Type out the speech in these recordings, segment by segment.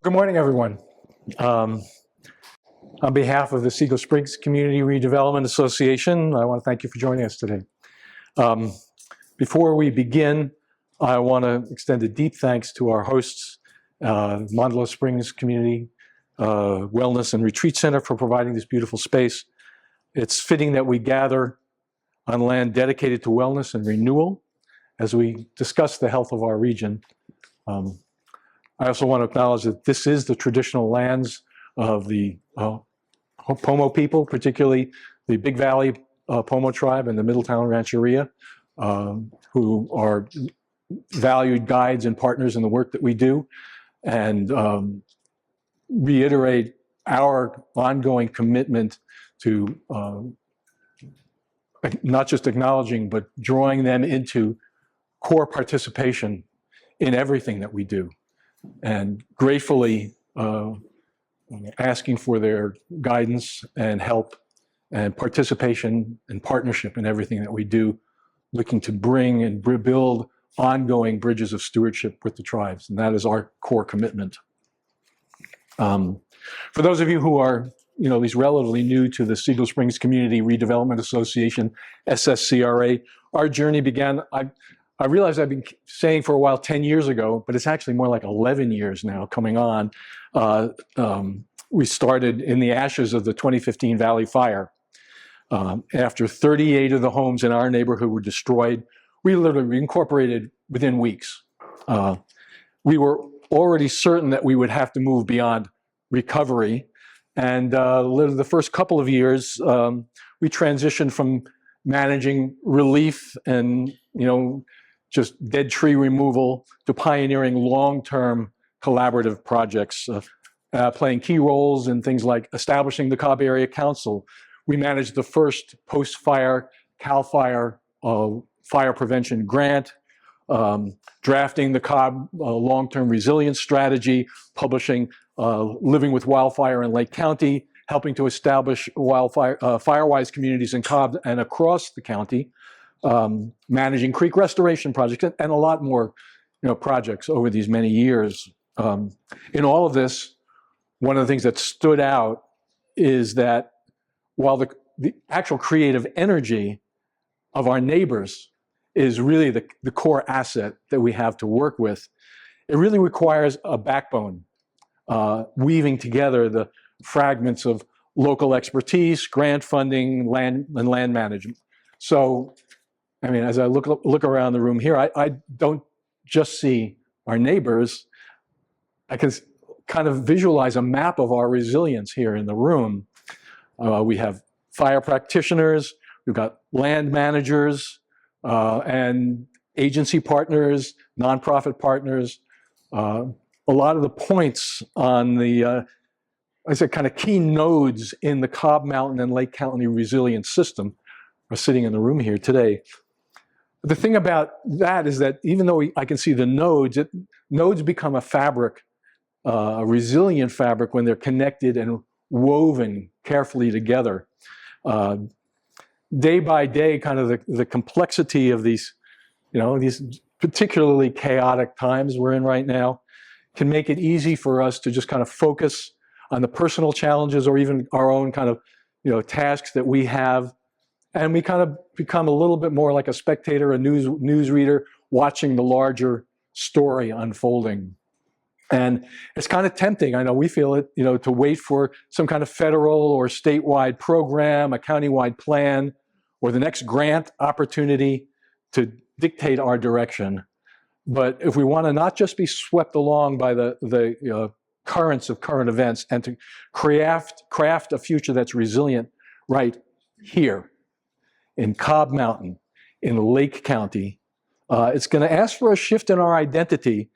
Good morning, everyone. On behalf of the Siegel Springs Community Redevelopment Association, I want to thank you for joining us today. Before we begin, I want to extend a deep thanks to our hosts, Mondalo Springs Community Wellness and Retreat Center, for providing this beautiful space. It's fitting that we gather on land dedicated to wellness and renewal as we discuss the health of our region. I also want to acknowledge that this is the traditional lands of the Pomo people, particularly the Big Valley Pomo tribe and the Middletown Rancheria, who are valued guides and partners in the work that we do, and reiterate our ongoing commitment to not just acknowledging, but drawing them into core participation in everything that we do, and gratefully asking for their guidance and help and participation and partnership in everything that we do, looking to bring and build ongoing bridges of stewardship with the tribes. And that is our core commitment. For those of you who are, at least relatively new to the Siegel Springs Community Redevelopment Association, SSCRA, our journey began, I realize I've been saying for a while 10 years ago, but it's actually more like 11 years now coming on. We started in the ashes of the 2015 Valley Fire. After 38 of the homes in our neighborhood were destroyed, we literally incorporated within weeks. We were already certain that we would have to move beyond recovery. And the first couple of years, we transitioned from managing relief and, just dead tree removal to pioneering long-term collaborative projects, playing key roles in things like establishing the Cobb Area Council. We managed the first post-fire CAL FIRE fire prevention grant, drafting the Cobb long-term resilience strategy, publishing Living with Wildfire in Lake County, helping to establish fire-wise communities in Cobb and across the county, managing creek restoration projects, and a lot more projects over these many years. In all of this, one of the things that stood out is that while the actual creative energy of our neighbors is really the core asset that we have to work with, it really requires a backbone, weaving together the fragments of local expertise, grant funding, land management. So, as I look around the room here, I don't just see our neighbors. I can kind of visualize a map of our resilience here in the room. We have fire practitioners, we've got land managers, and agency partners, nonprofit partners. A lot of the points on the, kind of key nodes in the Cobb Mountain and Lake County resilience system are sitting in the room here today. The thing about that is that even though I can see the nodes, nodes become a fabric, a resilient fabric when they're connected and woven carefully together. Day by day, kind of the complexity of these, these particularly chaotic times we're in right now can make it easy for us to just kind of focus on the personal challenges or even our own kind of, tasks that we have. And we kind of become a little bit more like a spectator, a news reader, watching the larger story unfolding. And it's kind of tempting, I know we feel it, to wait for some kind of federal or statewide program, a countywide plan, or the next grant opportunity to dictate our direction. But if we want to not just be swept along by the currents of current events and to craft a future that's resilient right here in Cobb Mountain, in Lake County, it's going to ask for a shift in our identity,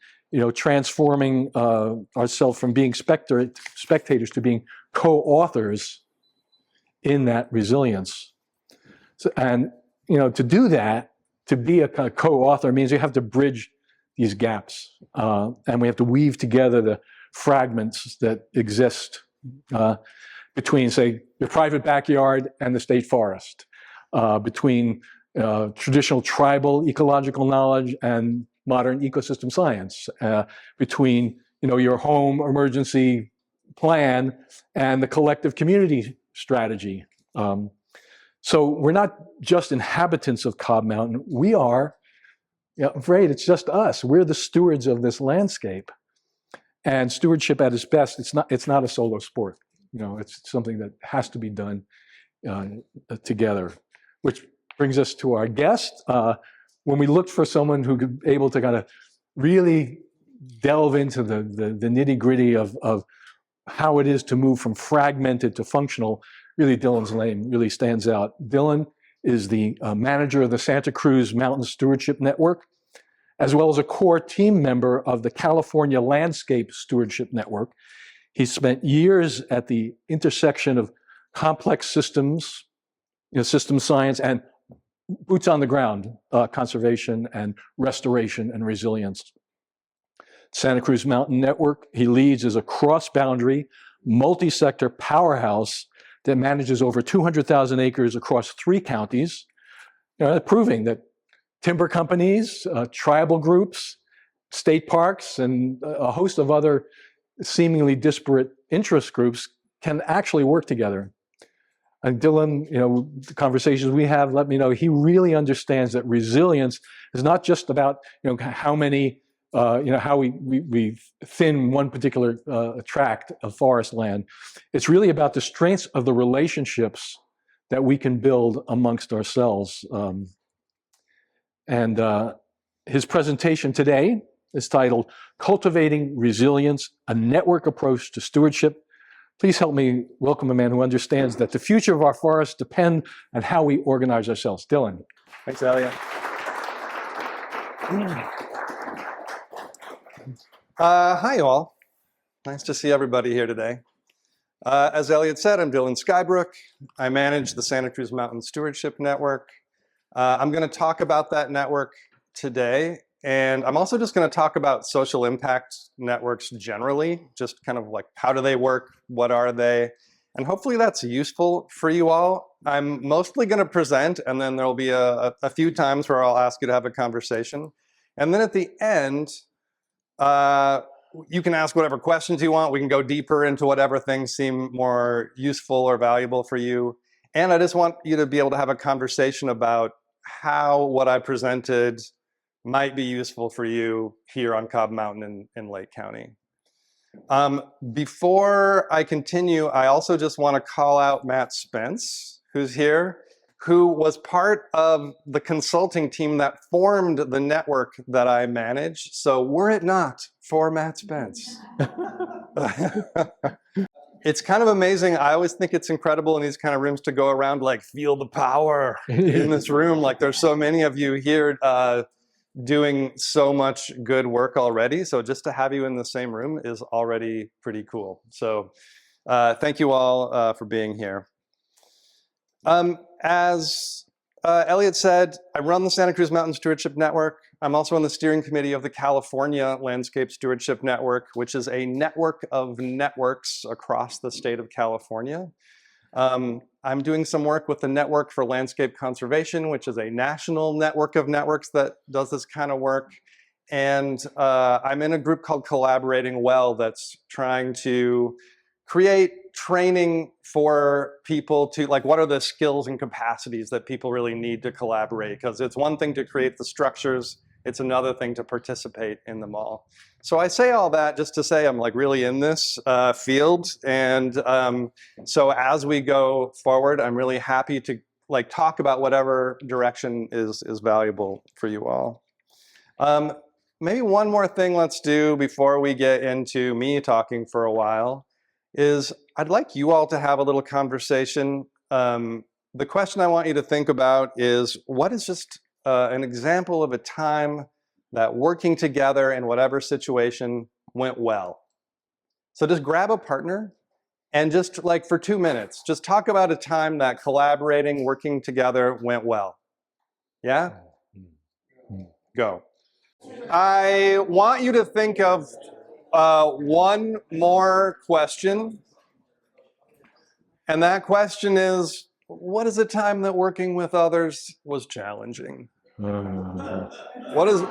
transforming ourselves from being spectators to being co-authors in that resilience. So, and to do that, to be a kind of co-author means you have to bridge these gaps, and we have to weave together the fragments that exist between, say, the private backyard and the state forest, between traditional tribal ecological knowledge and modern ecosystem science, between your home emergency plan and the collective community strategy. So we're not just inhabitants of Cobb Mountain. We are, I'm afraid it's just us. We're the stewards of this landscape. And stewardship at its best, it's not a solo sport. It's something that has to be done together. Which brings us to our guest. When we looked for someone who could be able to kind of really delve into the nitty-gritty of how it is to move from fragmented to functional, really Dylan's name really stands out. Dylan is the manager of the Santa Cruz Mountain Stewardship Network, as well as a core team member of the California Landscape Stewardship Network. He spent years at the intersection of complex systems, system science, and boots on the ground, conservation and restoration and resilience. Santa Cruz Mountain Network he leads is a cross-boundary, multi-sector powerhouse that manages over 200,000 acres across 3 counties, proving that timber companies, tribal groups, state parks, and a host of other seemingly disparate interest groups can actually work together. And Dylan, the conversations we have let me know he really understands that resilience is not just about how many, how we thin one particular tract of forest land. It's really about the strengths of the relationships that we can build amongst ourselves. His presentation today is titled "Cultivating Resilience: A Network Approach to Stewardship." Please help me welcome a man who understands that the future of our forests depend on how we organize ourselves. Dylan. Thanks, Elliot. Hi, all. Nice to see everybody here today. As Elliot said, I'm Dylan Skybrook. I manage the Santa Cruz Mountain Stewardship Network. I'm going to talk about that network today, and I'm also just going to talk about social impact networks generally, just kind of like how do they work, what are they, and hopefully that's useful for you all. I'm mostly going to present, and then there'll be a few times where I'll ask you to have a conversation. And then at the end, you can ask whatever questions you want. We can go deeper into whatever things seem more useful or valuable for you. And I just want you to be able to have a conversation about how what I presented might be useful for you here on Cobb Mountain in Lake County. Before I continue, I also just want to call out Matt Spence, who's here, who was part of the consulting team that formed the network that I manage. So were it not for Matt Spence. It's kind of amazing. I always think it's incredible in these kind of rooms to go around, like, feel the power in this room. Like, there's so many of you here doing so much good work already. So just to have you in the same room is already pretty cool. So thank you all for being here. As Elliot said, I run the Santa Cruz Mountain Stewardship Network. I'm also on the steering committee of the California Landscape Stewardship Network, which is a network of networks across the state of California. I'm doing some work with the Network for Landscape Conservation, which is a national network of networks that does this kind of work. And I'm in a group called Collaborating Well that's trying to create training for people to, like, what are the skills and capacities that people really need to collaborate? Because it's one thing to create the structures, it's another thing to participate in them all. So I say all that just to say I'm like really in this field. And so as we go forward, I'm really happy to like talk about whatever direction is valuable for you all. Maybe one more thing let's do before we get into me talking for a while is I'd like you all to have a little conversation. The question I want you to think about is, what is just an example of a time that working together in whatever situation went well? So just grab a partner and just like for 2 minutes, just talk about a time that collaborating, working together went well. Yeah? Go. I want you to think of one more question. And that question is, what is a time that working with others was challenging? What is...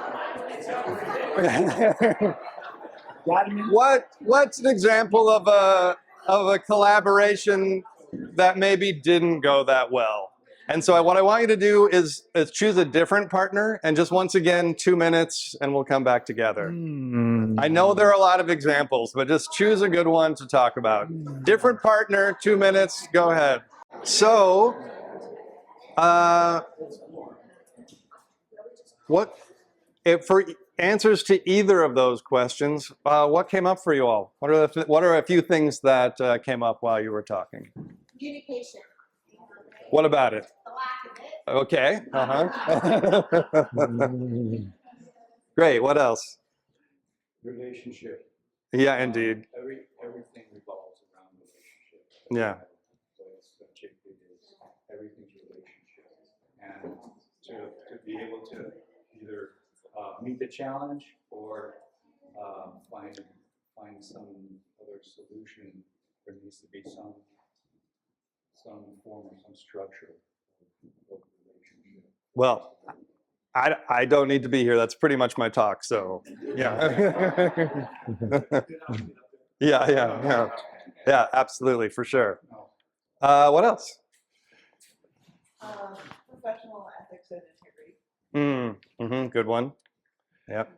What's an example of a collaboration that maybe didn't go that well? And so what I want you to do is choose a different partner, and just once again, 2 minutes, and we'll come back together. I know there are a lot of examples, but just choose a good one to talk about. Different partner, 2 minutes, go ahead. So, for answers to either of those questions, what came up for you all? What are a few things that came up while you were talking? Communication. What about it? The lack of it. Okay. Great. What else? Relationship. Yeah, indeed. Everything revolves around relationship. Yeah. Everything's relationship, and to be able to either meet the challenge or find some other solution, there needs to be some form or some structure of relationship. Well, I don't need to be here. That's pretty much my talk. So, yeah. Yeah, absolutely, for sure. What else? Professional ethics and integrity. Good one. Yep.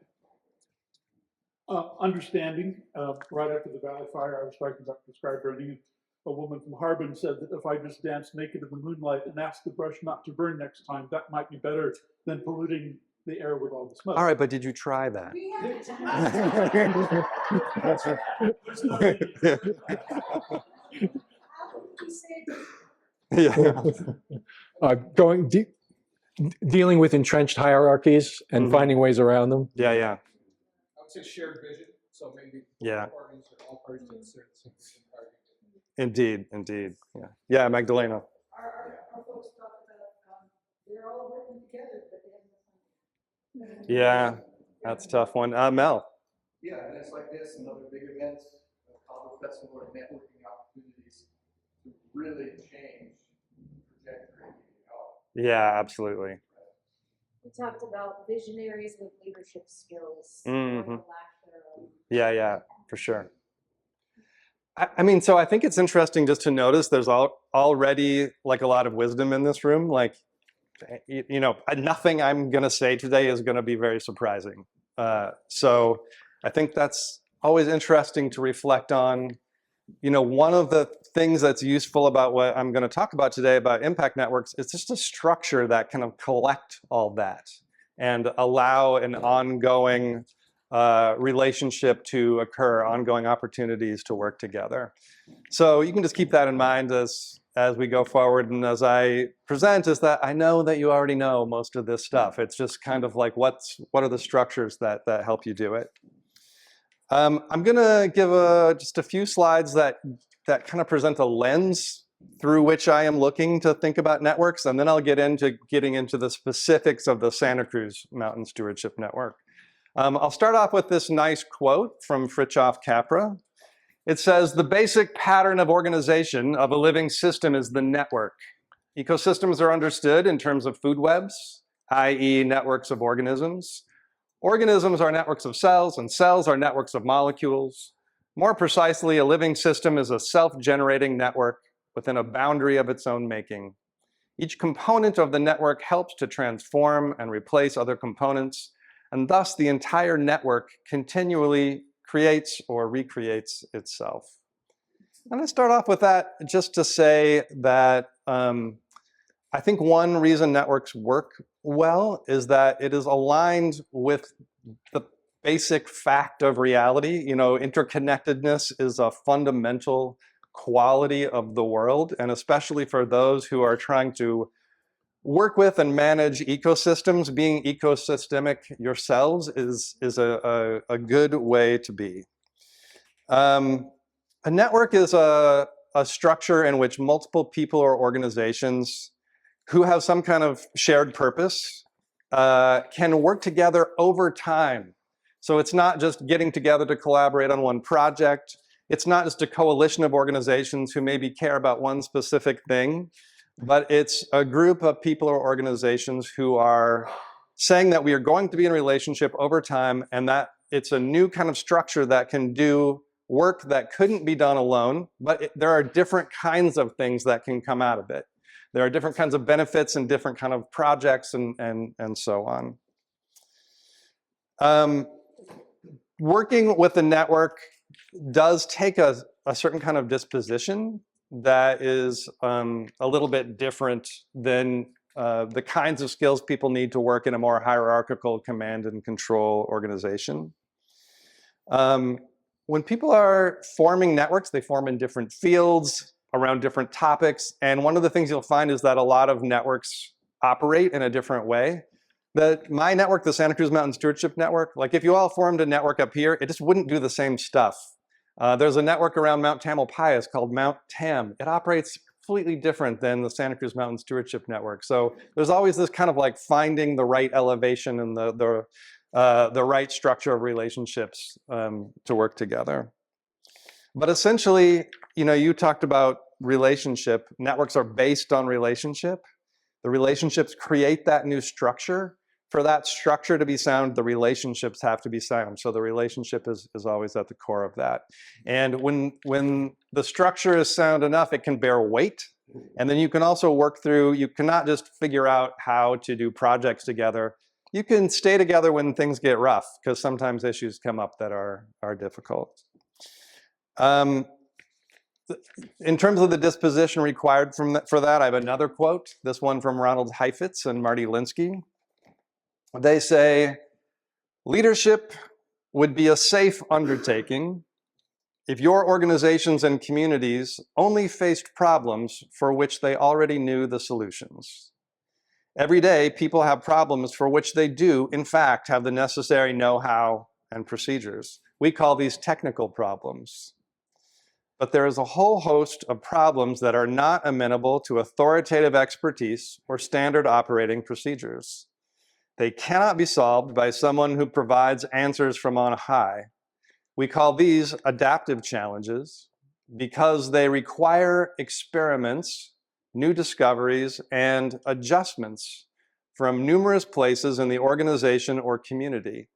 Understanding. Right after the Valley Fire, I was talking about the sky burning. A woman from Harbin said that if I just danced naked in the moonlight and asked the brush not to burn next time, that might be better than polluting the air with all the smoke. All right, but did you try that? Yeah. Dealing with entrenched hierarchies and finding ways around them. Yeah. I would say shared vision. So maybe Yeah. parties or all parties to a certain target. Indeed. Yeah, Magdalena. Our folks talk about they're all working together, but they haven't. Yeah, that's a tough one. Mel. Yeah, events like this and other big events, Cobb Mt Festival, are networking opportunities to really change the trajectory. Yeah, absolutely. We talked about visionaries with leadership skills. Mhm. Or lack thereof. Yeah, for sure. I mean, so I think it's interesting just to notice there's already like a lot of wisdom in this room. Like, you know, nothing I'm going to say today is going to be very surprising. So I think that's always interesting to reflect on. You know, one of the things that's useful about what I'm going to talk about today about impact networks is just a structure that kind of collect all that and allow an ongoing relationship to occur, ongoing opportunities to work together. So you can just keep that in mind as we go forward, and as I present, is that I know that you already know most of this stuff. It's just kind of like what are the structures that help you do it. I'm gonna give just a few slides that kind of present a lens through which I am looking to think about networks, and then I'll get into the specifics of the Santa Cruz Mountain Stewardship Network. I'll start off with this nice quote from Fritjof Capra. It says, "The basic pattern of organization of a living system is the network. Ecosystems are understood in terms of food webs, i.e. networks of organisms. Organisms are networks of cells, and cells are networks of molecules. More precisely, a living system is a self-generating network within a boundary of its own making. Each component of the network helps to transform and replace other components, and thus the entire network continually creates or recreates itself." I'm going to start off with that just to say that I think one reason networks work well is that it is aligned with the basic fact of reality. You know, interconnectedness is a fundamental quality of the world, and especially for those who are trying to work with and manage ecosystems, being ecosystemic yourselves is a good way to be. A network is a structure in which multiple people or organizations who have some kind of shared purpose can work together over time. So it's not just getting together to collaborate on one project. It's not just a coalition of organizations who maybe care about one specific thing, but it's a group of people or organizations who are saying that we are going to be in a relationship over time, and that it's a new kind of structure that can do work that couldn't be done alone, but there are different kinds of things that can come out of it. There are different kinds of benefits and different kind of projects and so on. Working with the network does take a certain kind of disposition that is a little bit different than the kinds of skills people need to work in a more hierarchical command and control organization. When people are forming networks, they form in different fields around different topics. And one of the things you'll find is that a lot of networks operate in a different way. My network, the Santa Cruz Mountain Stewardship Network, like if you all formed a network up here, it just wouldn't do the same stuff. There's a network around Mount Tamalpais called Mount Tam. It operates completely different than the Santa Cruz Mountain Stewardship Network. So there's always this kind of like finding the right elevation and the right structure of relationships to work together. But essentially, you talked about relationship. Networks are based on relationship. The relationships create that new structure. For that structure to be sound, the relationships have to be sound. So the relationship is always at the core of that. And when the structure is sound enough, it can bear weight. And then you can also work through, you cannot just figure out how to do projects together. You can stay together when things get rough, because sometimes issues come up that are difficult. In terms of the disposition required for that, I have another quote, this one from Ronald Heifetz and Marty Linsky. They say, leadership would be a safe undertaking if your organizations and communities only faced problems for which they already knew the solutions. Every day, people have problems for which they do, in fact, have the necessary know-how and procedures. We call these technical problems. But there is a whole host of problems that are not amenable to authoritative expertise or standard operating procedures. They cannot be solved by someone who provides answers from on high. We call these adaptive challenges because they require experiments, new discoveries, and adjustments from numerous places in the organization or community.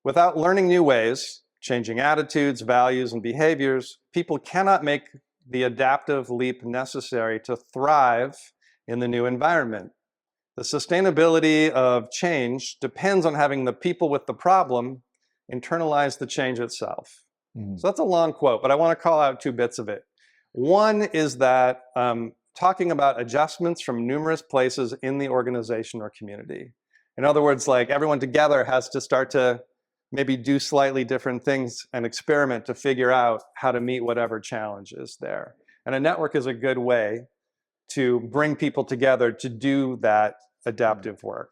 Without learning new ways, changing attitudes, values, and behaviors, people cannot make the adaptive leap necessary to thrive in the new environment. The sustainability of change depends on having the people with the problem internalize the change itself. So that's a long quote, but I want to call out two bits of it. One is that talking about adjustments from numerous places in the organization or community. In other words, like everyone together has to start to maybe do slightly different things and experiment to figure out how to meet whatever challenge is there. And a network is a good way to bring people together to do that adaptive work.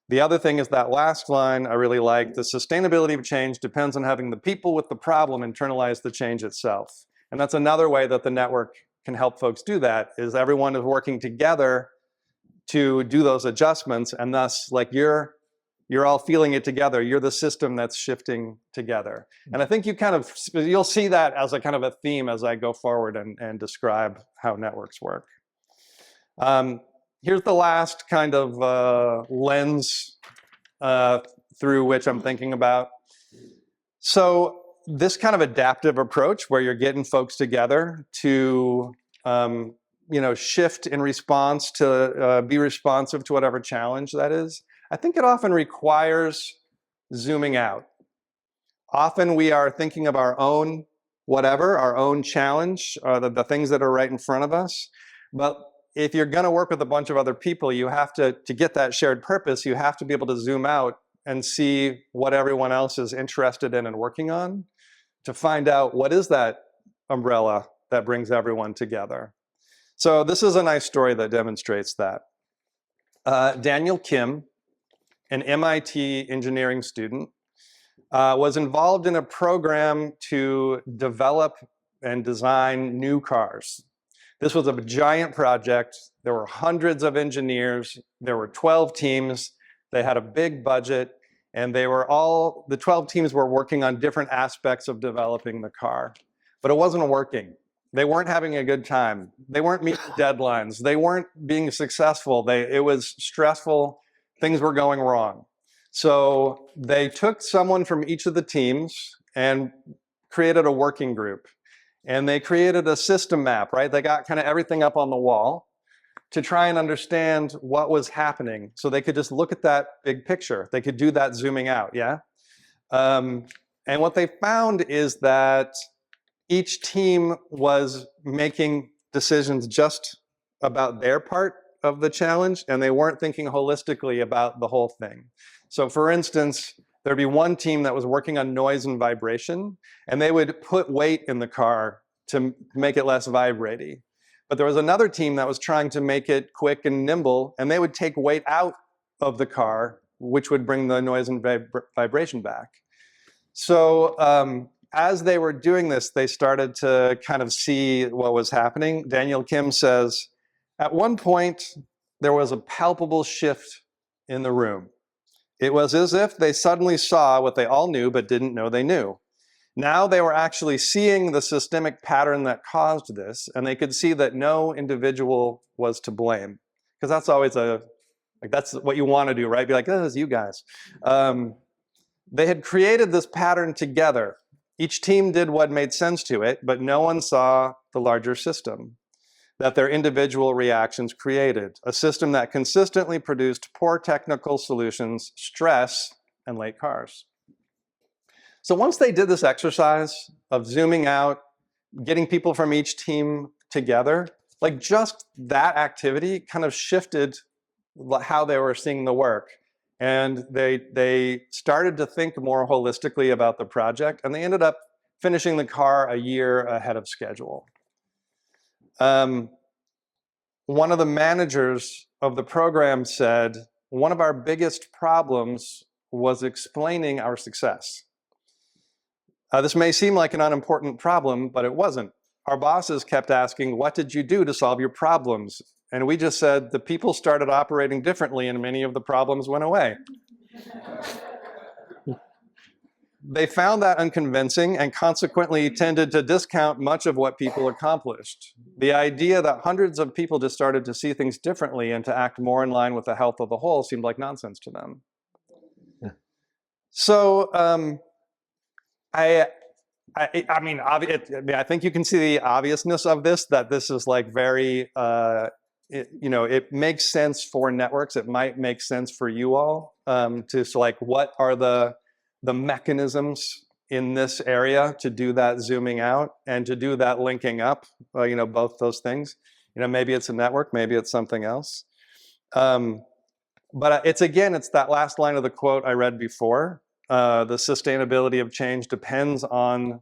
The other thing is that last line I really like, the sustainability of change depends on having the people with the problem internalize the change itself. And that's another way that the network can help folks do that, is everyone is working together to do those adjustments, and thus like you're all feeling it together. You're the system that's shifting together. And I think you'll see that as a kind of a theme as I go forward and describe how networks work. Here's the last kind of lens through which I'm thinking about. So this kind of adaptive approach where you're getting folks together to shift in response to be responsive to whatever challenge that is, I think it often requires zooming out. Often we are thinking of our own our own challenge, the things that are right in front of us. But if you're going to work with a bunch of other people, you have to get that shared purpose, you have to be able to zoom out and see what everyone else is interested in and working on to find out what is that umbrella that brings everyone together. So this is a nice story that demonstrates that. Daniel Kim, an MIT engineering student, was involved in a program to develop and design new cars. This was a giant project. There were hundreds of engineers. There were 12 teams. They had a big budget, and the 12 teams were working on different aspects of developing the car. But it wasn't working. They weren't having a good time. They weren't meeting deadlines. They weren't being successful. It was stressful. Things were going wrong. So they took someone from each of the teams and created a working group. And they created a system map, right? They got kind of everything up on the wall to try and understand what was happening. So they could just look at that big picture. They could do that zooming out, yeah? And what they found is that each team was making decisions just about their part of the challenge, and they weren't thinking holistically about the whole thing. So for instance, there'd be one team that was working on noise and vibration, and they would put weight in the car to make it less vibrating. But there was another team that was trying to make it quick and nimble, and they would take weight out of the car, which would bring the noise and vibration back. So as they were doing this, they started to kind of see what was happening. Daniel Kim says, at one point, there was a palpable shift in the room. It was as if they suddenly saw what they all knew but didn't know they knew. Now they were actually seeing the systemic pattern that caused this, and they could see that no individual was to blame. Because that's always that's what you want to do, right? Be like, oh, it's you guys. They had created this pattern together. Each team did what made sense to it, but no one saw the larger system that their individual reactions created, a system that consistently produced poor technical solutions, stress, and late cars. So once they did this exercise of zooming out, getting people from each team together, like just that activity kind of shifted how they were seeing the work. And they started to think more holistically about the project, and they ended up finishing the car a year ahead of schedule. One of the managers of the program said, one of our biggest problems was explaining our success. This may seem like an unimportant problem, but it wasn't. Our bosses kept asking, what did you do to solve your problems? And we just said, the people started operating differently and many of the problems went away. They found that unconvincing and consequently tended to discount much of what people accomplished. The idea that hundreds of people just started to see things differently and to act more in line with the health of the whole seemed like nonsense to them. Yeah. So I think you can see the obviousness of this, that this is like very, it makes sense for networks. It might make sense for you all so like, what are the mechanisms in this area to do that zooming out and to do that linking up, both those things. Maybe it's a network, maybe it's something else. But it's that last line of the quote I read before. The sustainability of change depends on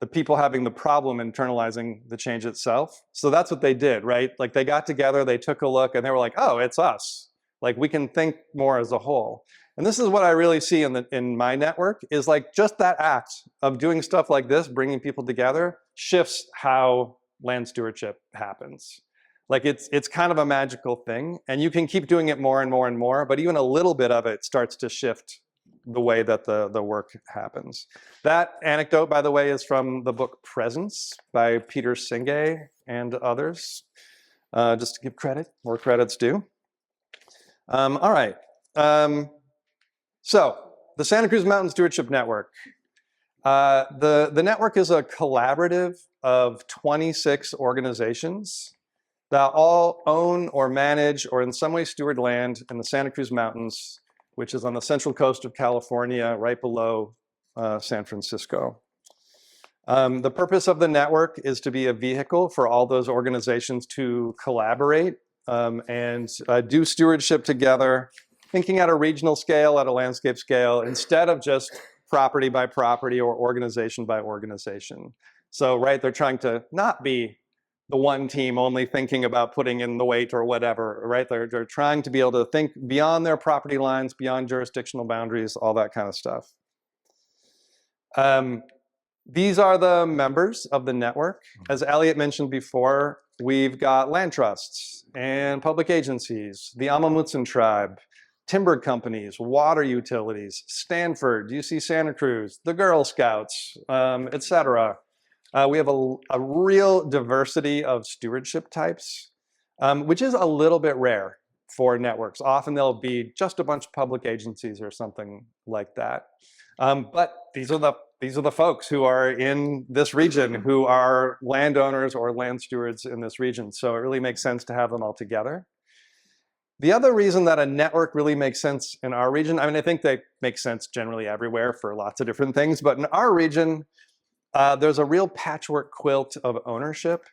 the people having the problem internalizing the change itself. So that's what they did, right? Like they got together, they took a look, and they were like, oh, it's us. Like we can think more as a whole. And this is what I really see in my network, is like just that act of doing stuff like this, bringing people together, shifts how land stewardship happens. Like it's kind of a magical thing, and you can keep doing it more and more and more, but even a little bit of it starts to shift the way that the work happens. That anecdote, by the way, is from the book Presence by Peter Singay and others. Just to give credit where credit's due. All right. So the Santa Cruz Mountain Stewardship Network. The network is a collaborative of 26 organizations that all own or manage or in some way steward land in the Santa Cruz Mountains, which is on the central coast of California, right below San Francisco. The purpose of the network is to be a vehicle for all those organizations to collaborate and do stewardship together, thinking at a regional scale, at a landscape scale, instead of just property by property or organization by organization. So, right, they're trying to not be the one team only thinking about putting in the weight or whatever, right? They're trying to be able to think beyond their property lines, beyond jurisdictional boundaries, all that kind of stuff. These are the members of the network. As Elliot mentioned before, we've got land trusts and public agencies, the Amamutsan tribe, timber companies, water utilities, Stanford, UC Santa Cruz, the Girl Scouts, etc. We have a real diversity of stewardship types, which is a little bit rare. for networks. Often they'll be just a bunch of public agencies or something like that. But these are the folks who are in this region, who are landowners or land stewards in this region. So it really makes sense to have them all together. The other reason that a network really makes sense in our region, I mean, I think they make sense generally everywhere for lots of different things, but in our region, there's a real patchwork quilt of ownership.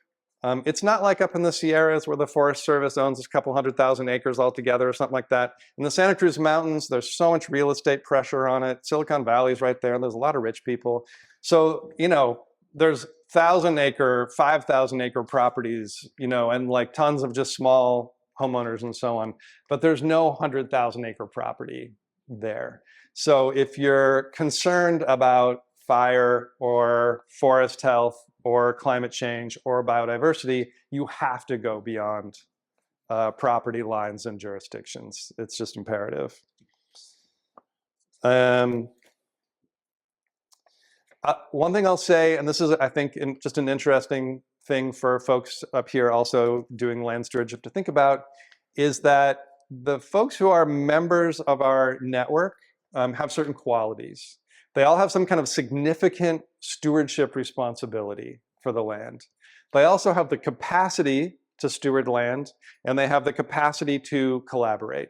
It's not like up in the Sierras where the Forest Service owns a couple 100,000 acres altogether or something like that. In the Santa Cruz Mountains, there's so much real estate pressure on it. Silicon Valley's right there, and there's a lot of rich people. So, you know, there's 1,000-acre, 5,000-acre properties, you know, and like tons of just small homeowners and so on. But there's no 100,000-acre property there. So if you're concerned about fire or forest health or climate change or biodiversity, you have to go beyond property lines and jurisdictions. It's just imperative. One thing I'll say, and this is, I think, just an interesting thing for folks up here also doing land stewardship to think about, is that the folks who are members of our network have certain qualities. They all have some kind of significant stewardship responsibility for the land. They also have the capacity to steward land, and they have the capacity to collaborate.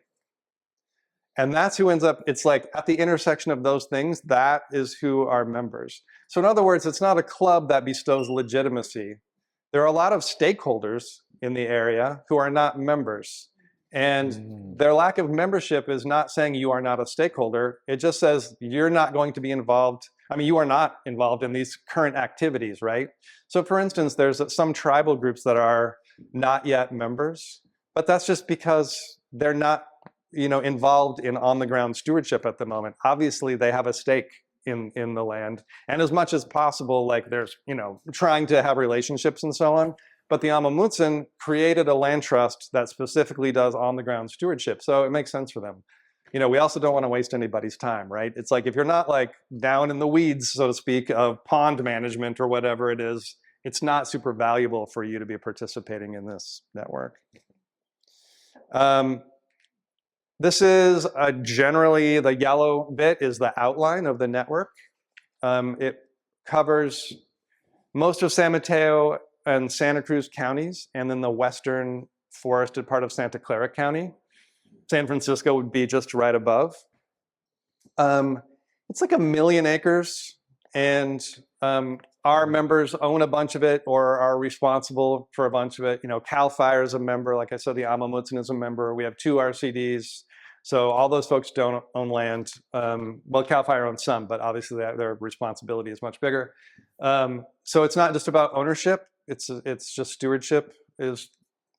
And that's who ends up, it's like at the intersection of those things, that is who are members. So in other words, it's not a club that bestows legitimacy. There are a lot of stakeholders in the area who are not members. And their lack of membership is not saying you are not a stakeholder. It just says you're not going to be involved. I mean, you are not involved in these current activities, right? So for instance, there's some tribal groups that are not yet members, but that's just because they're not, you know, involved in on-the-ground stewardship at the moment. Obviously, they have a stake in the land, and as much as possible, like there's, you know, trying to have relationships and so on. But the Amamutsan created a land trust that specifically does on-the-ground stewardship, so it makes sense for them. You know, we also don't want to waste anybody's time, right? It's like if you're not like down in the weeds, so to speak, of pond management or whatever it is, it's not super valuable for you to be participating in this network. This is generally, the yellow bit is the outline of the network. It covers most of San Mateo and Santa Cruz counties, and then the western forested part of Santa Clara County. San Francisco would be just right above. It's like 1 million acres, and our members own a bunch of it or are responsible for a bunch of it. You know, CAL FIRE is a member. Like I said, the Amamutsan is a member. We have 2 RCDs. So all those folks don't own land. Well, CAL FIRE owns some, but obviously their responsibility is much bigger. So it's not just about ownership. It's just stewardship is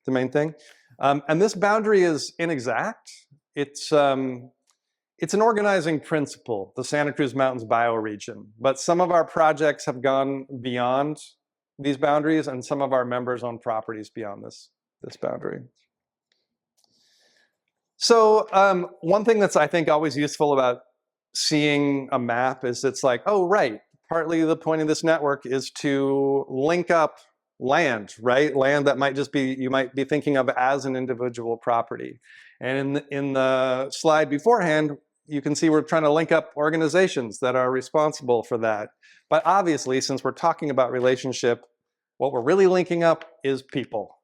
the main thing. And this boundary is inexact. It's an organizing principle, the Santa Cruz Mountains bioregion. But some of our projects have gone beyond these boundaries, and some of our members own properties beyond this boundary. So one thing that's, I think, always useful about seeing a map is it's like, oh, right, partly the point of this network is to link up land, right? Land that might just be, you might be thinking of as an individual property. And in the slide beforehand, you can see we're trying to link up organizations that are responsible for that. But obviously, since we're talking about relationship, what we're really linking up is people.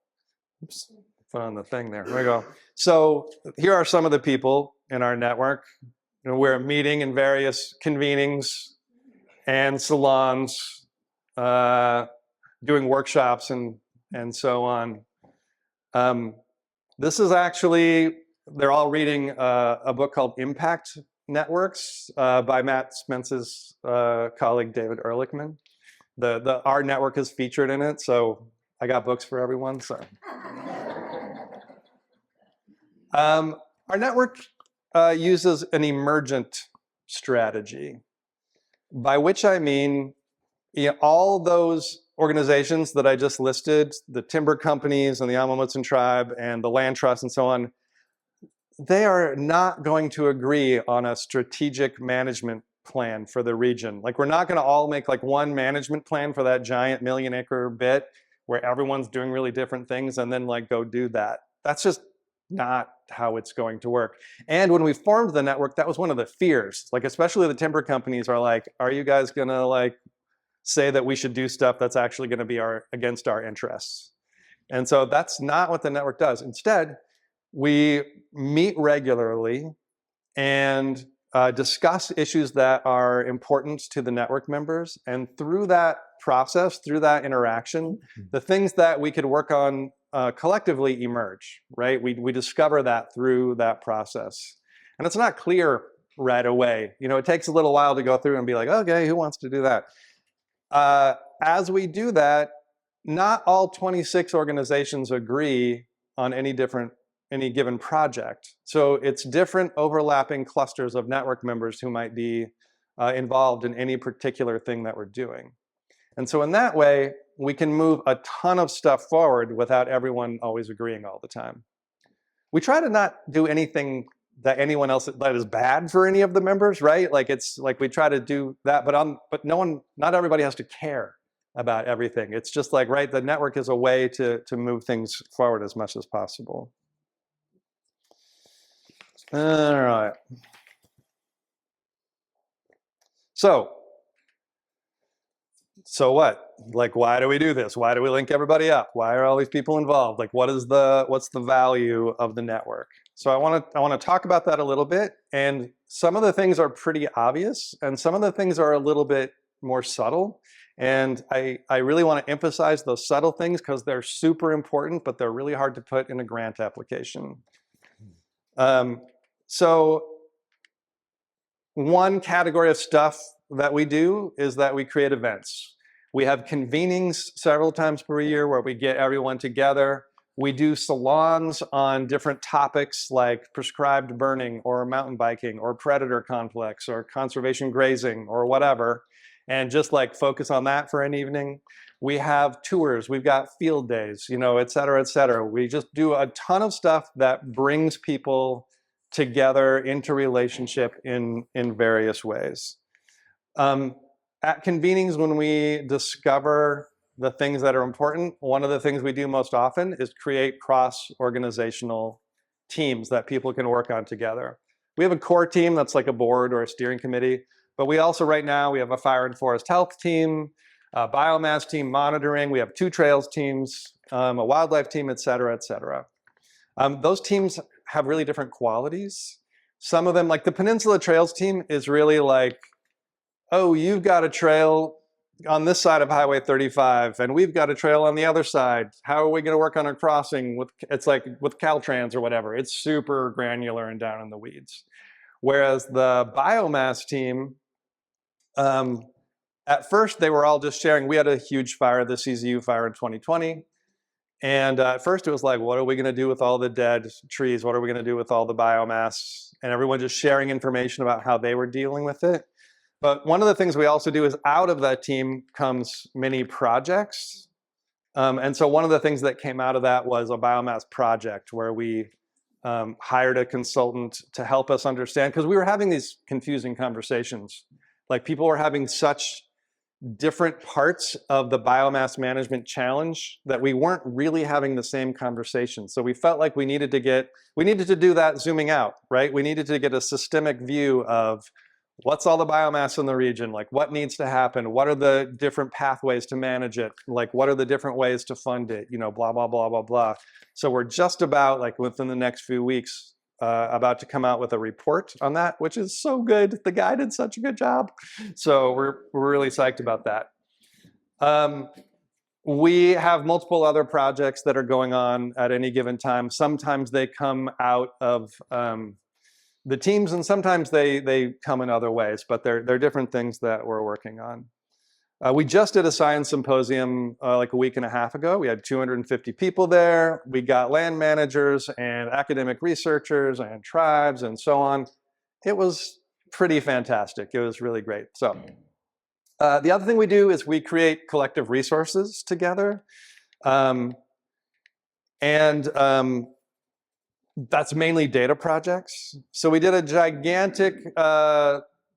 Oops, put on the thing there. There we go. So here are some of the people in our network. You know, we're meeting in various convenings and salons, doing workshops and so on. This is actually, they're all reading a book called Impact Networks by Matt Spence's colleague, David Ehrlichman. Our network is featured in it, so I got books for everyone. So, our network uses an emergent strategy, by which I mean, you know, all those organizations that I just listed, the timber companies and the Amamutsan tribe and the land trust and so on, they are not going to agree on a strategic management plan for the region. Like, we're not going to all make like one management plan for that giant 1 million acre bit where everyone's doing really different things and then like go do that. That's just not how it's going to work. And when we formed the network, that was one of the fears. Like, especially the timber companies are like, are you guys gonna like say that we should do stuff that's actually gonna be against our interests? And so that's not what the network does. Instead, we meet regularly and discuss issues that are important to the network members. And through that process, through that interaction, the things that we could work on collectively emerge, right? We discover that through that process. And it's not clear right away. You know, it takes a little while to go through and be like, okay, who wants to do that? As we do that, not all 26 organizations agree on any given project. So it's different overlapping clusters of network members who might be involved in any particular thing that we're doing. And so in that way, we can move a ton of stuff forward without everyone always agreeing all the time. We try to not do anything that anyone else that is bad for any of the members, right? Like it's like we try to do that, but not everybody has to care about everything. It's just like, right, the network is a way to move things forward as much as possible. All right. So what? Like, why do we do this? Why do we link everybody up? Why are all these people involved? Like, what's the value of the network? So I want to talk about that a little bit. And some of the things are pretty obvious, and some of the things are a little bit more subtle. And I really want to emphasize those subtle things because they're super important, but they're really hard to put in a grant application. So one category of stuff that we do is that we create events. We have convenings several times per year where we get everyone together. We do salons on different topics like prescribed burning or mountain biking or predator conflicts or conservation grazing or whatever, and just like focus on that for an evening. We have tours, we've got field days, you know, et cetera, et cetera. We just do a ton of stuff that brings people together into relationship in various ways. At convenings, when we discover the things that are important, one of the things we do most often is create cross-organizational teams that people can work on together. We have a core team that's like a board or a steering committee, but we also right now, we have a fire and forest health team, a biomass team monitoring, we have 2 trails teams, a wildlife team, et cetera, et cetera. Those teams have really different qualities. Some of them, like the Peninsula Trails team is really like, oh, you've got a trail on this side of Highway 35, and we've got a trail on the other side. How are we going to work on a crossing with, it's like with Caltrans or whatever. It's super granular and down in the weeds. Whereas the biomass team, at first they were all just sharing. We had a huge fire, the CZU fire in 2020. And at first it was like, what are we going to do with all the dead trees? What are we going to do with all the biomass? And everyone just sharing information about how they were dealing with it. But one of the things we also do is out of that team comes mini projects. And so one of the things that came out of that was a biomass project where we hired a consultant to help us understand, because we were having these confusing conversations. Like people were having such different parts of the biomass management challenge that we weren't really having the same conversation. So we felt like we needed to do that zooming out, right? We needed to get a systemic view of what's all the biomass in the region, like what needs to happen, what are the different pathways to manage it, like what are the different ways to fund it, you know, blah, blah, blah, blah, blah. So we're just about, like within the next few weeks, about to come out with a report on that, which is so good. The guy did such a good job. So we're really psyched about that. We have multiple other projects that are going on at any given time. Sometimes they come out of the teams, and sometimes they come in other ways, but they're different things that we're working on. We just did a science symposium like a week and a half ago. We had 250 people there. We got land managers and academic researchers and tribes and so on. It was pretty fantastic. It was really great. So the other thing we do is we create collective resources together. That's mainly data projects. So we did a gigantic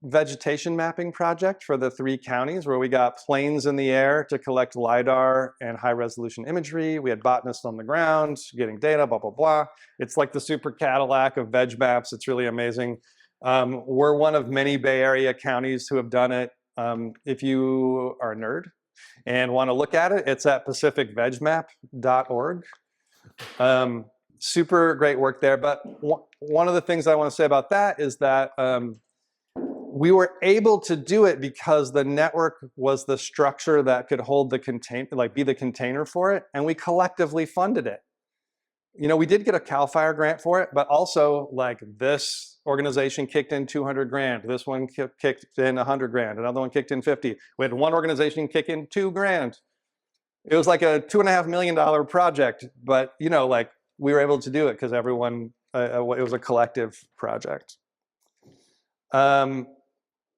vegetation mapping project for the 3 counties where we got planes in the air to collect LiDAR and high resolution imagery. We had botanists on the ground getting data, blah, blah, blah. It's like the super Cadillac of veg maps. It's really amazing. We're one of many Bay Area counties who have done it. If you are a nerd and want to look at it, it's at pacificvegmap.org. Super great work there. But one of the things I want to say about that is that we were able to do it because the network was the structure that could hold the container, like be the container for it, and we collectively funded it. You know, we did get a CAL FIRE grant for it, but also like this organization kicked in 200 grand. This one kicked in 100 grand. Another one kicked in 50. We had one organization kick in 2 grand. It was like a $2.5 million project, but you know, like we were able to do it because everyone, it was a collective project.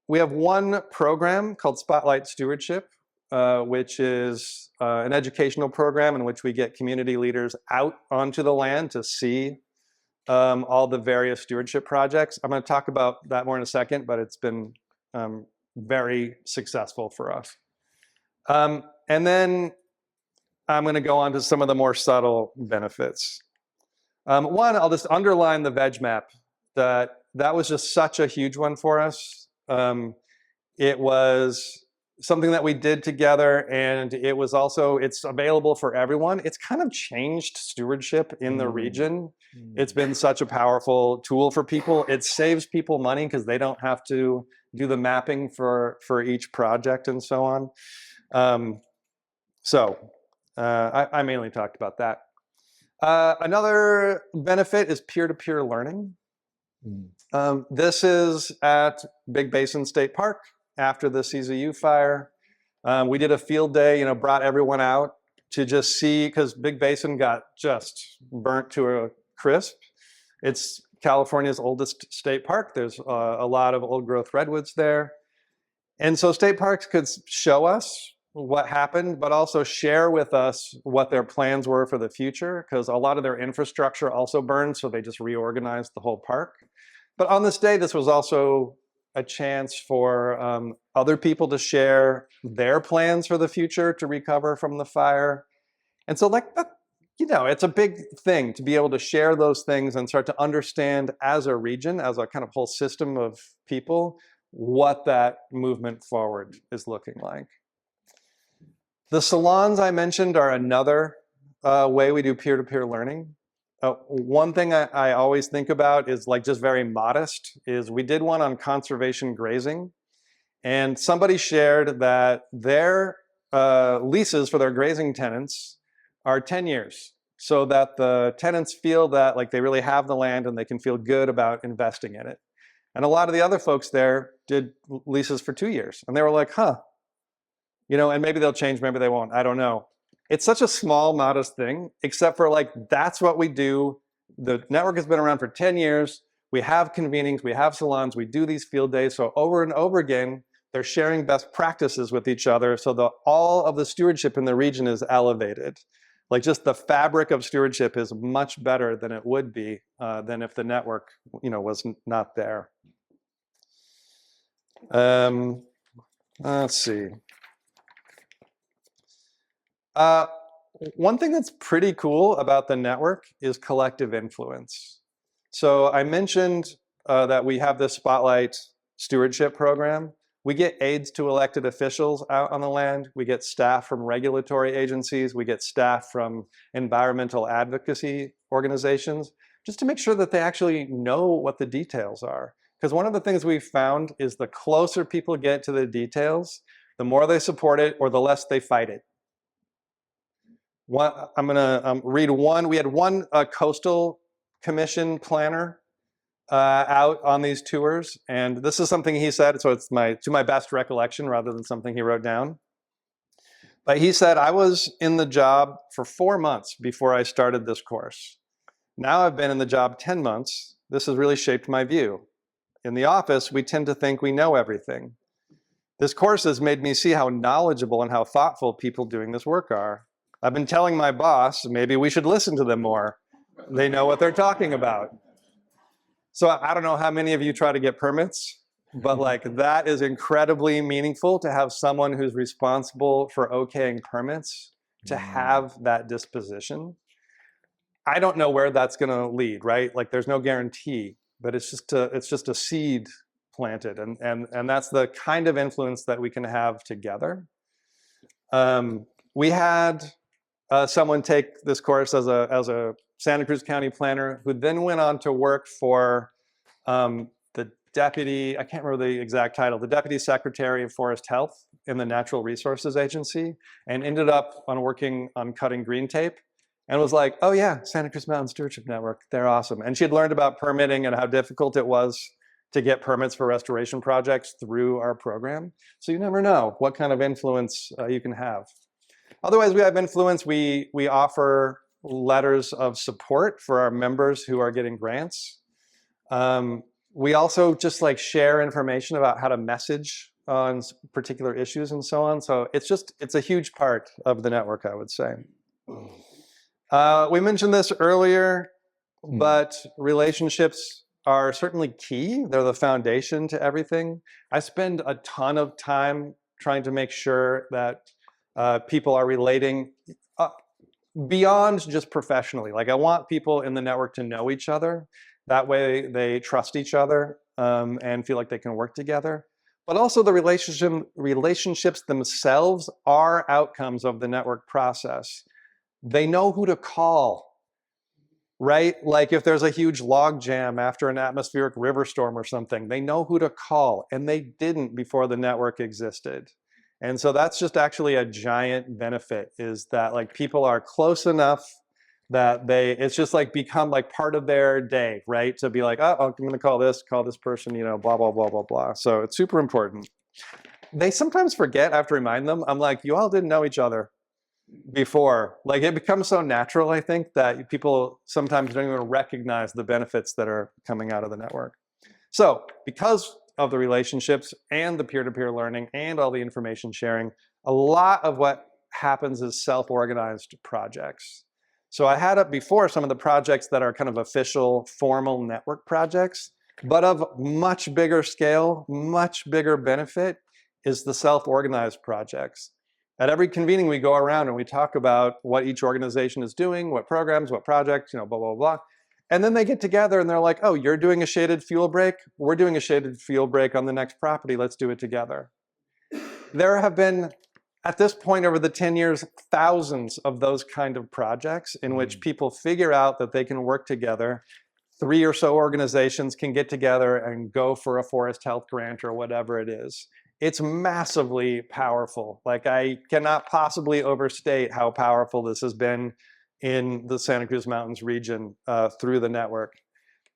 We have one program called Spotlight Stewardship, which is an educational program in which we get community leaders out onto the land to see all the various stewardship projects. I'm going to talk about that more in a second, but it's been very successful for us. And then I'm going to go on to some of the more subtle benefits. One, I'll just underline the veg map. That was just such a huge one for us. It was something that we did together, and it was also, it's available for everyone. It's kind of changed stewardship in the region. It's been such a powerful tool for people. It saves people money because they don't have to do the mapping for each project and so on. I mainly talked about that. Another benefit is peer-to-peer learning. This is at Big Basin State Park after the CZU fire. We did a field day, you know, brought everyone out to just see, because Big Basin got just burnt to a crisp. It's California's oldest state park. There's a lot of old growth redwoods there. And so state parks could show us what happened, but also share with us what their plans were for the future, because a lot of their infrastructure also burned, so they just reorganized the whole park. But on this day, this was also a chance for other people to share their plans for the future to recover from the fire. And so like, you know, it's a big thing to be able to share those things and start to understand as a region, as a kind of whole system of people, what that movement forward is looking like. The salons I mentioned are another way we do peer-to-peer learning. One thing I always think about is like just very modest, is we did one on conservation grazing, and somebody shared that their leases for their grazing tenants are 10 years, so that the tenants feel that like they really have the land and they can feel good about investing in it. And a lot of the other folks there did leases for 2 years, and they were like, huh, you know, and maybe they'll change, maybe they won't, I don't know. It's such a small, modest thing, except for like, that's what we do. The network has been around for 10 years. We have convenings, we have salons, we do these field days. So over and over again, they're sharing best practices with each other. So all of the stewardship in the region is elevated. Like just the fabric of stewardship is much better than it would be than if the network, you know, was not there. Let's see. One thing that's pretty cool about the network is collective influence. So I mentioned that we have this Spotlight Stewardship program. We get aides to elected officials out on the land. We get staff from regulatory agencies. We get staff from environmental advocacy organizations, just to make sure that they actually know what the details are. Because one of the things we've found is the closer people get to the details, the more they support it or the less they fight it. I'm going to read one. We had one coastal commission planner out on these tours, and this is something he said, so it's to my best recollection rather than something he wrote down. But he said, I was in the job for 4 months before I started this course. Now I've been in the job 10 months. This has really shaped my view. In the office, we tend to think we know everything. This course has made me see how knowledgeable and how thoughtful people doing this work are. I've been telling my boss, maybe we should listen to them more. They know what they're talking about. So I don't know how many of you try to get permits but like that is incredibly meaningful to have someone who's responsible for okaying permits to have that disposition. I don't know where that's going to lead, right? Like there's no guarantee, but it's just a seed planted, and that's the kind of influence that we can have together. We had someone take this course as a Santa Cruz County planner who then went on to work for the deputy, I can't remember the exact title, the Deputy Secretary of Forest Health in the Natural Resources Agency, and ended up working on cutting green tape, and was like, oh yeah, Santa Cruz Mountain Stewardship Network, they're awesome. And she had learned about permitting and how difficult it was to get permits for restoration projects through our program. So you never know what kind of influence you can have. Otherwise, we have influence. We offer letters of support for our members who are getting grants. We also just like share information about how to message on particular issues and so on. So it's a huge part of the network, I would say. We mentioned this earlier, but relationships are certainly key. They're the foundation to everything. I spend a ton of time trying to make sure that people are relating beyond just professionally. Like I want people in the network to know each other. That way they trust each other and feel like they can work together. But also the relationships themselves are outcomes of the network process. They know who to call, right? Like if there's a huge log jam after an atmospheric river storm or something, they know who to call, and they didn't before the network existed. And so that's just actually a giant benefit, is that like people are close enough that it's just like become like part of their day, right? To be like, oh, I'm gonna call this person, you know, blah, blah, blah, blah, blah. So it's super important. They sometimes forget, I have to remind them. I'm like, you all didn't know each other before. Like it becomes so natural, I think, that people sometimes don't even recognize the benefits that are coming out of the network. So because of the relationships and the peer-to-peer learning and all the information sharing, a lot of what happens is self-organized projects. So I had up before some of the projects that are kind of official, formal network projects, but of much bigger scale, much bigger benefit is the self-organized projects. At every convening, we go around and we talk about what each organization is doing, what programs, what projects, you know, blah, blah, blah. And then they get together and they're like, oh, you're doing a shaded fuel break? We're doing a shaded fuel break on the next property. Let's do it together. There have been, at this point over the 10 years, thousands of those kind of projects in which people figure out that they can work together. 3 or so organizations can get together and go for a forest health grant or whatever it is. It's massively powerful. Like I cannot possibly overstate how powerful this has been in the Santa Cruz Mountains region through the network.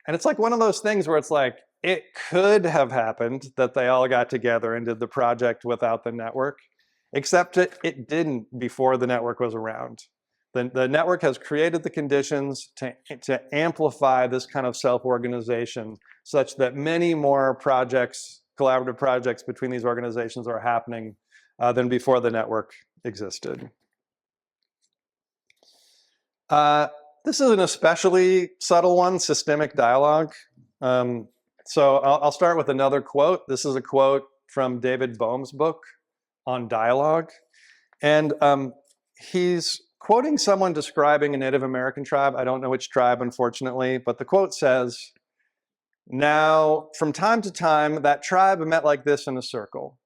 And it's like one of those things where it's like, it could have happened that they all got together and did the project without the network, except it didn't before the network was around. The network has created the conditions to amplify this kind of self-organization such that many more projects, collaborative projects between these organizations are happening than before the network existed. This is an especially subtle one, systemic dialogue. So I'll start with another quote. This is a quote from David Boehm's book on dialogue. And he's quoting someone describing a Native American tribe. I don't know which tribe, unfortunately, but the quote says, "Now, from time to time, that tribe met like this in a circle.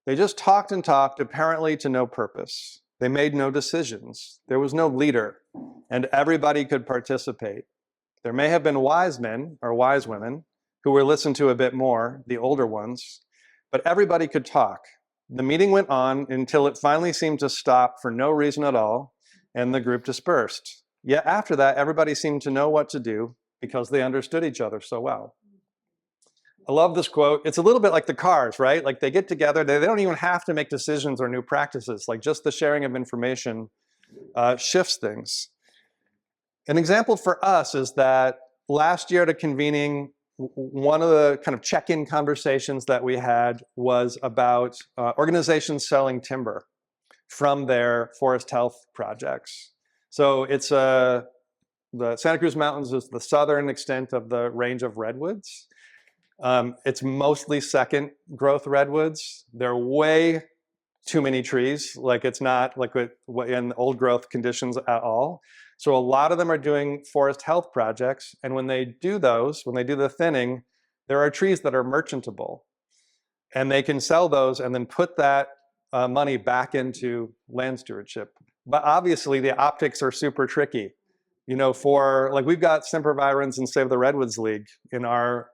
They just talked and talked, apparently to no purpose. They made no decisions. There was no leader, and everybody could participate. There may have been wise men or wise women who were listened to a bit more, the older ones, but everybody could talk. The meeting went on until it finally seemed to stop for no reason at all, and the group dispersed. Yet after that, everybody seemed to know what to do because they understood each other so well." I love this quote. It's a little bit like the cars, right? Like they get together, they don't even have to make decisions or new practices. Like just the sharing of information shifts things. An example for us is that last year at a convening, one of the kind of check-in conversations that we had was about organizations selling timber from their forest health projects. So it's the Santa Cruz Mountains is the southern extent of the range of redwoods. It's mostly second growth redwoods. There are way too many trees. Like it's not like in old growth conditions at all. So a lot of them are doing forest health projects. And when they do those, when they do the thinning, there are trees that are merchantable. And they can sell those and then put that money back into land stewardship. But obviously the optics are super tricky. You know, for like we've got Sempervirens and Save the Redwoods League in our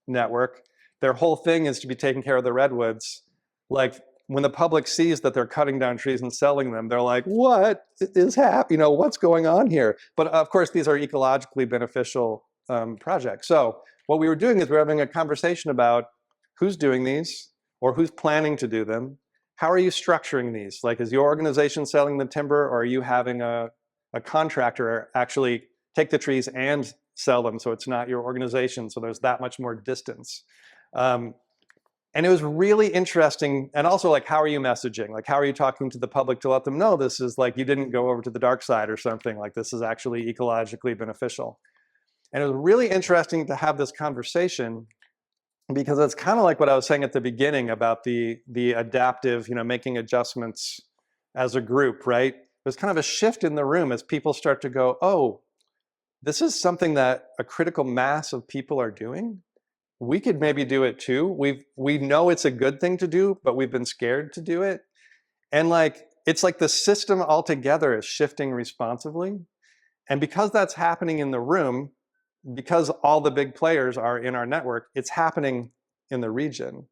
network. Their whole thing is to be taking care of the redwoods. Like when the public sees that they're cutting down trees and selling them, they're like, what is happening? You know, what's going on here? But of course, these are ecologically beneficial projects. So what we were doing is we're having a conversation about who's doing these or who's planning to do them. How are you structuring these? Like, is your organization selling the timber, or are you having a contractor actually take the trees and sell them, so it's not your organization, so there's that much more distance. And it was really interesting. And also, like, how are you messaging? Like, how are you talking to the public to let them know this is like, you didn't go over to the dark side or something, like this is actually ecologically beneficial. And it was really interesting to have this conversation, because it's kind of like what I was saying at the beginning about the adaptive, you know, making adjustments as a group, right? There's kind of a shift in the room as people start to go, oh, this is something that a critical mass of people are doing. We could maybe do it too. We know it's a good thing to do, but we've been scared to do it. And like, it's like the system altogether is shifting responsively. And because that's happening in the room, because all the big players are in our network, it's happening in the region.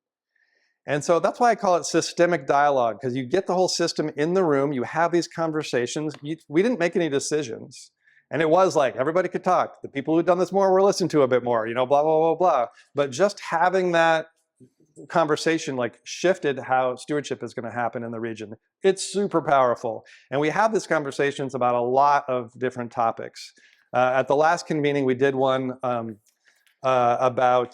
And so that's why I call it systemic dialogue, because you get the whole system in the room, you have these conversations. We didn't make any decisions. And it was like, everybody could talk. The people who'd done this more were listened to a bit more, you know, blah, blah, blah, blah. But just having that conversation like shifted how stewardship is going to happen in the region. It's super powerful. And we have these conversations about a lot of different topics. At the last convening, we did one about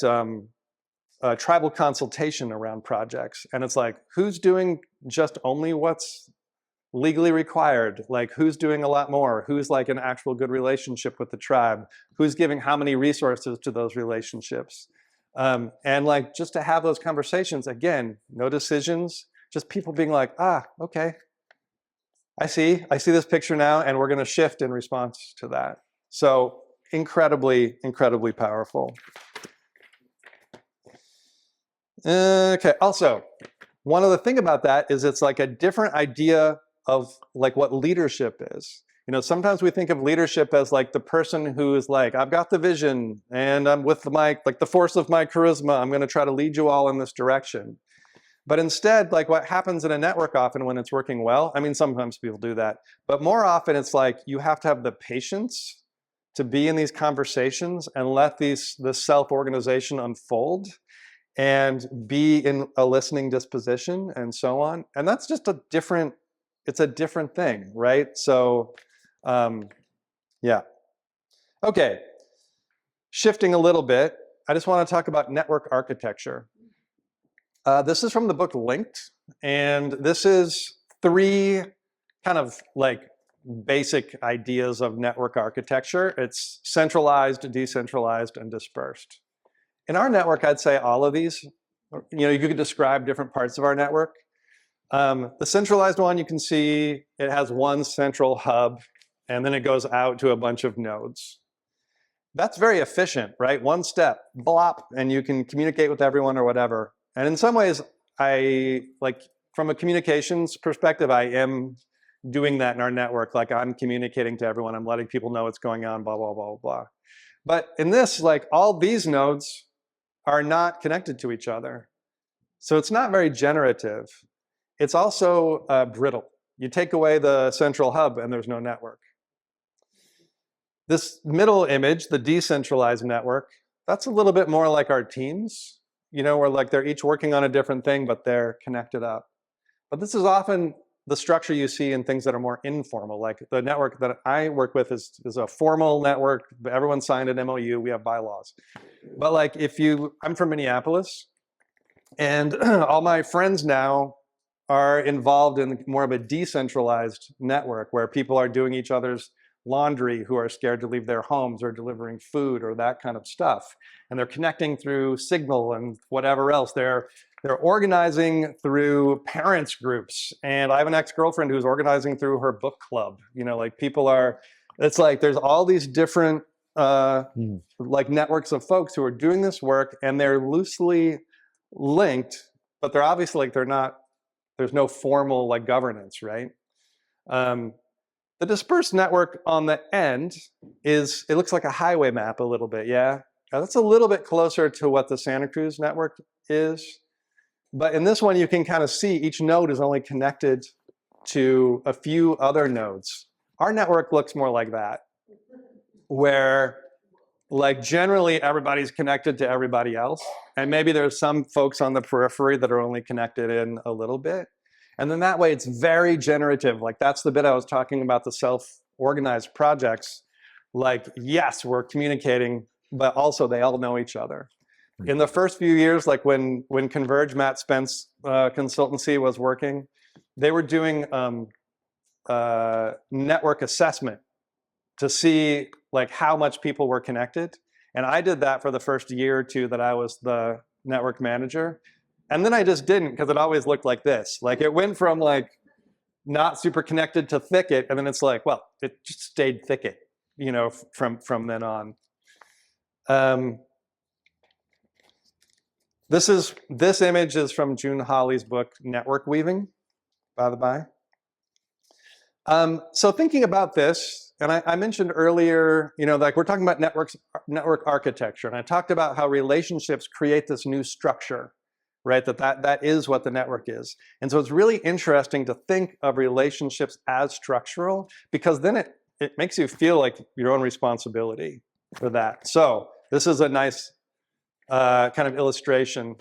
tribal consultation around projects. And it's like, who's doing just only what's legally required? Like, who's doing a lot more? Who's like an actual good relationship with the tribe? Who's giving how many resources to those relationships? And like, just to have those conversations, again, no decisions, just people being like, ah, okay, I see this picture now, and we're gonna shift in response to that. So incredibly, incredibly powerful. Okay, also, one other thing about that is it's like a different idea of like what leadership is. You know, sometimes we think of leadership as like the person who is like, I've got the vision and I'm with my, like the force of my charisma, I'm gonna try to lead you all in this direction. But instead, like what happens in a network often when it's working well, I mean, sometimes people do that, but more often it's like you have to have the patience to be in these conversations and let this self-organization unfold and be in a listening disposition and so on. And that's just a different, it's a different thing, right? So, yeah. Okay, shifting a little bit, I just want to talk about network architecture. This is from the book Linked, and this is 3 kind of like basic ideas of network architecture. It's centralized, decentralized, and dispersed. In our network, I'd say all of these, you know, you could describe different parts of our network. The centralized one, you can see it has one central hub, and then it goes out to a bunch of nodes. That's very efficient, right? One step, blop, and you can communicate with everyone or whatever. And in some ways, from a communications perspective, I am doing that in our network. Like, I'm communicating to everyone, I'm letting people know what's going on, blah, blah, blah, blah. But in this, like, all these nodes are not connected to each other. So it's not very generative. It's also brittle. You take away the central hub and there's no network. This middle image, the decentralized network, that's a little bit more like our teams, you know, where like they're each working on a different thing, but they're connected up. But this is often the structure you see in things that are more informal. Like the network that I work with is a formal network. Everyone signed an MOU, we have bylaws. But like I'm from Minneapolis, and all my friends now are involved in more of a decentralized network where people are doing each other's laundry who are scared to leave their homes, or delivering food or that kind of stuff. And they're connecting through Signal and whatever else. They're organizing through parents groups. And I have an ex-girlfriend who's organizing through her book club. You know, like people are, it's like there's all these different like networks of folks who are doing this work, and they're loosely linked, but they're obviously like they're not, there's no formal like governance, right? The dispersed network on the end is, it looks like a highway map a little bit, yeah? Now that's a little bit closer to what the Santa Cruz network is. But in this one, you can kind of see each node is only connected to a few other nodes. Our network looks more like that, where like generally everybody's connected to everybody else. And maybe there's some folks on the periphery that are only connected in a little bit. And then that way it's very generative. Like that's the bit I was talking about, the self-organized projects. Like, yes, we're communicating, but also they all know each other. In the first few years, like when Converge, Matt Spence consultancy was working, they were doing network assessment to see like how much people were connected. And I did that for the first year or two that I was the network manager. And then I just didn't, because it always looked like this. Like it went from like not super connected to thicket, and then it's like, well, it just stayed thicket, you know, from then on. This image is from June Hawley's book, Network Weaving, by the by. So thinking about this, and I mentioned earlier, you know, like we're talking about network architecture, and I talked about how relationships create this new structure, right? That is what the network is. And so it's really interesting to think of relationships as structural, because then it makes you feel like your own responsibility for that. So this is a nice kind of illustration.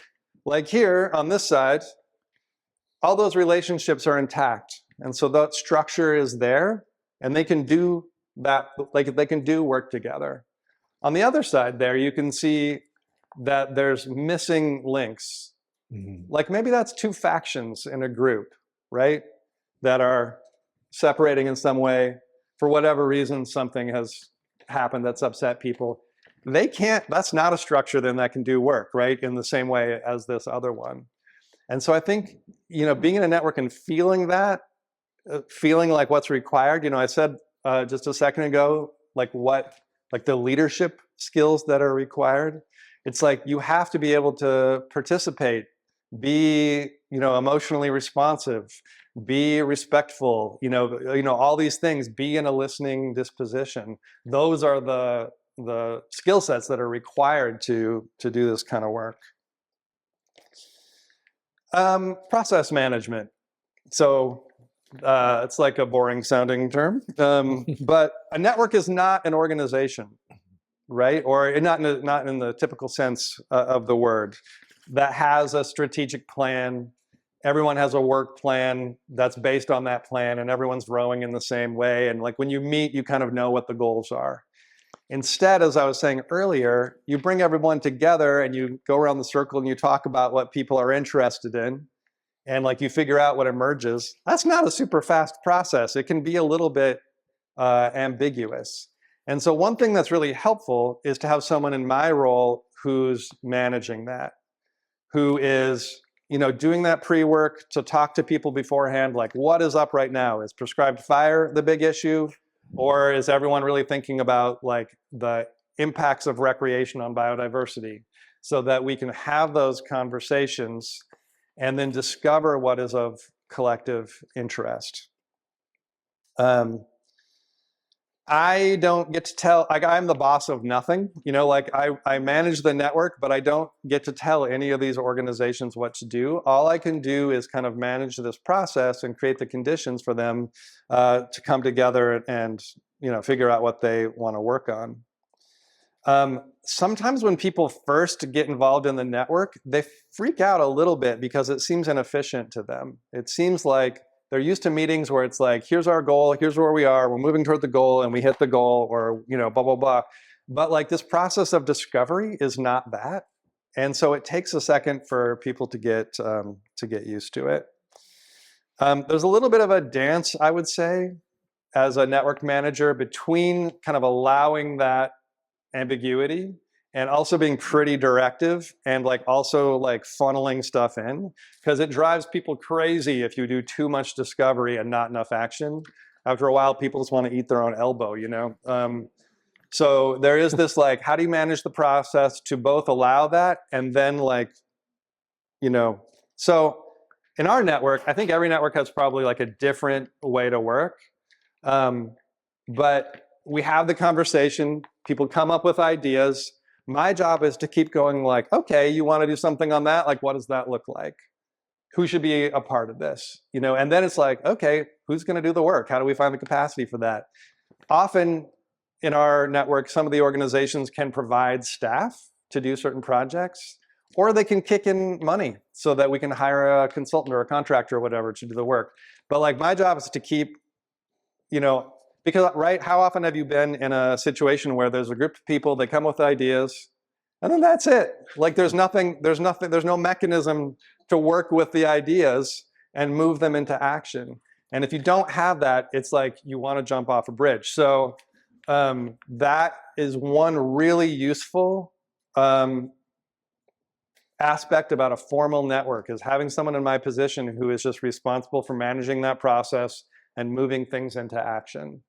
Like here on this side, all those relationships are intact. And so that structure is there, and they can do that, like they can do work together. On the other side there, you can see that there's missing links. Like maybe that's two factions in a group, right? That are separating in some way. For whatever reason, something has happened that's upset people. They can't, that's not a structure then that can do work, right? In the same way as this other one. And so I think, you know, being in a network and feeling that, feeling like what's required, you know, I said just a second ago, like the leadership skills that are required. It's like you have to be able to participate, be, you know, emotionally responsive, be respectful, you know, all these things, be in a listening disposition. Those are the skill sets that are required to do this kind of work. Process management. So it's like a boring sounding term, but a network is not an organization, right? Or not in the typical sense of the word, that has a strategic plan. Everyone has a work plan that's based on that plan, and everyone's rowing in the same way. And like when you meet, you kind of know what the goals are. Instead, as I was saying earlier, you bring everyone together and you go around the circle and you talk about what people are interested in, and like you figure out what emerges. That's not a super fast process. It can be a little bit ambiguous. And so one thing that's really helpful is to have someone in my role who's managing that, who is, you know, doing that pre-work to talk to people beforehand, like what is up right now? Is prescribed fire the big issue? Or is everyone really thinking about like the impacts of recreation on biodiversity, so that we can have those conversations and then discover what is of collective interest? I don't get to tell, like I'm the boss of nothing, you know, like I manage the network, but I don't get to tell any of these organizations what to do. All I can do is kind of manage this process and create the conditions for them to come together and, you know, figure out what they want to work on. Sometimes when people first get involved in the network, they freak out a little bit because it seems inefficient to them. It seems like they're used to meetings where it's like, here's our goal, here's where we are, we're moving toward the goal, and we hit the goal, or, you know, blah, blah, blah. But like this process of discovery is not that. And so it takes a second for people to get used to it. There's a little bit of a dance, I would say, as a network manager between kind of allowing that ambiguity and also being pretty directive and like also like funneling stuff in, because it drives people crazy if you do too much discovery and not enough action. After a while, people just want to eat their own elbow, you know? So there is this like, how do you manage the process to both allow that and then like, you know, so in our network, I think every network has probably like a different way to work. But we have the conversation, people come up with ideas. My job is to keep going like, okay, you want to do something on that? Like, what does that look like? Who should be a part of this? You know, and then it's like, okay, who's going to do the work? How do we find the capacity for that? Often in our network, some of the organizations can provide staff to do certain projects, or they can kick in money so that we can hire a consultant or a contractor or whatever to do the work. But like my job is to keep, you know, because, right, how often have you been in a situation where there's a group of people, they come with ideas, and then that's it. Like there's no mechanism to work with the ideas and move them into action. And if you don't have that, it's like you want to jump off a bridge. So that is one really useful aspect about a formal network, is having someone in my position who is just responsible for managing that process and moving things into action.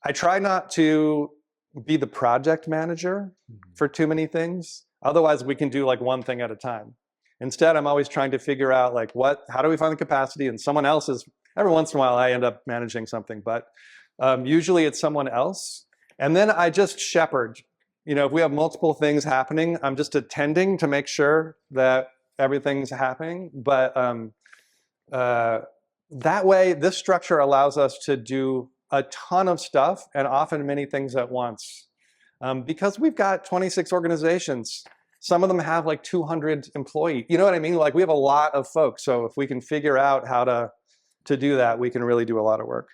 I try not to be the project manager for too many things. Otherwise, we can do like one thing at a time. Instead, I'm always trying to figure out like how do we find the capacity, and someone else is, every once in a while I end up managing something, but usually it's someone else. And then I just shepherd. You know, if we have multiple things happening, I'm just attending to make sure that everything's happening. But that way, this structure allows us to do a ton of stuff and often many things at once. Because we've got 26 organizations. Some of them have like 200 employees. You know what I mean? Like we have a lot of folks. So if we can figure out how to do that, we can really do a lot of work.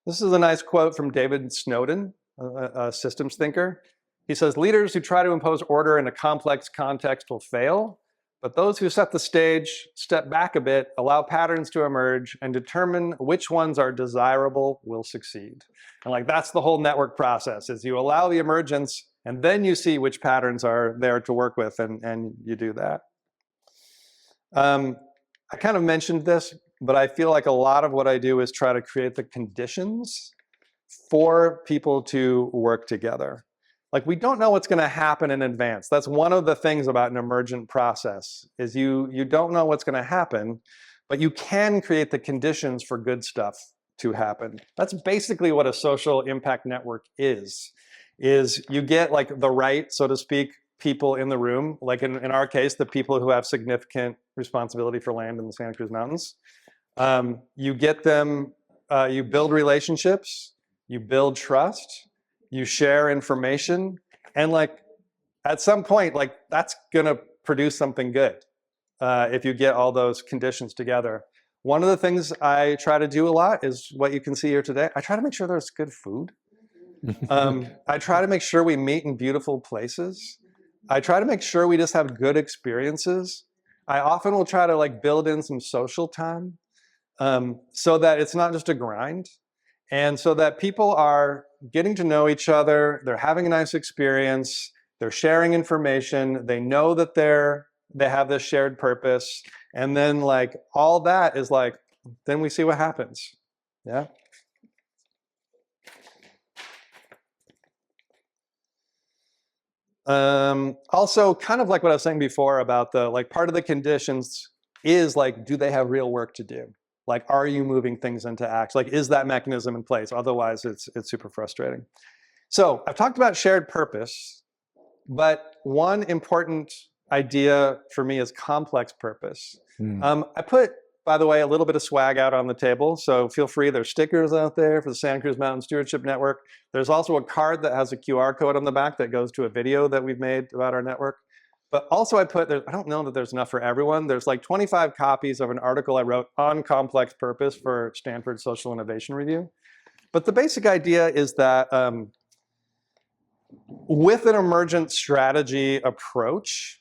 This is a nice quote from David Snowden, a systems thinker. He says, leaders who try to impose order in a complex context will fail, but those who set the stage, step back a bit, allow patterns to emerge, and determine which ones are desirable will succeed. And like that's the whole network process, is you allow the emergence, and then you see which patterns are there to work with, and you do that. I kind of mentioned this, but I feel like a lot of what I do is try to create the conditions for people to work together. Like we don't know what's going to happen in advance. That's one of the things about an emergent process, is you don't know what's going to happen, but you can create the conditions for good stuff to happen. That's basically what a social impact network is you get like the right, so to speak, people in the room, like in our case, the people who have significant responsibility for land in the Santa Cruz Mountains. You get them, you build relationships, you build trust, you share information, and like at some point, like that's gonna produce something good if you get all those conditions together. One of the things I try to do a lot is what you can see here today. I try to make sure there's good food. I try to make sure we meet in beautiful places. I try to make sure we just have good experiences. I often will try to like build in some social time so that it's not just a grind, and so that people are getting to know each other, they're having a nice experience, they're sharing information, they know that they have this shared purpose, and then like all that is like, then we see what happens. Yeah. Also, kind of like what I was saying before about the, like part of the conditions is like, do they have real work to do? Like, are you moving things into action? Like, is that mechanism in place? Otherwise, it's super frustrating. So I've talked about shared purpose, but one important idea for me is complex purpose. I put, by the way, a little bit of swag out on the table, so feel free. There's stickers out there for the Santa Cruz Mountain Stewardship Network. There's also a card that has a QR code on the back that goes to a video that we've made about our network. But also I put, I don't know that there's enough for everyone. There's like 25 copies of an article I wrote on complex purpose for Stanford Social Innovation Review. But the basic idea is that with an emergent strategy approach,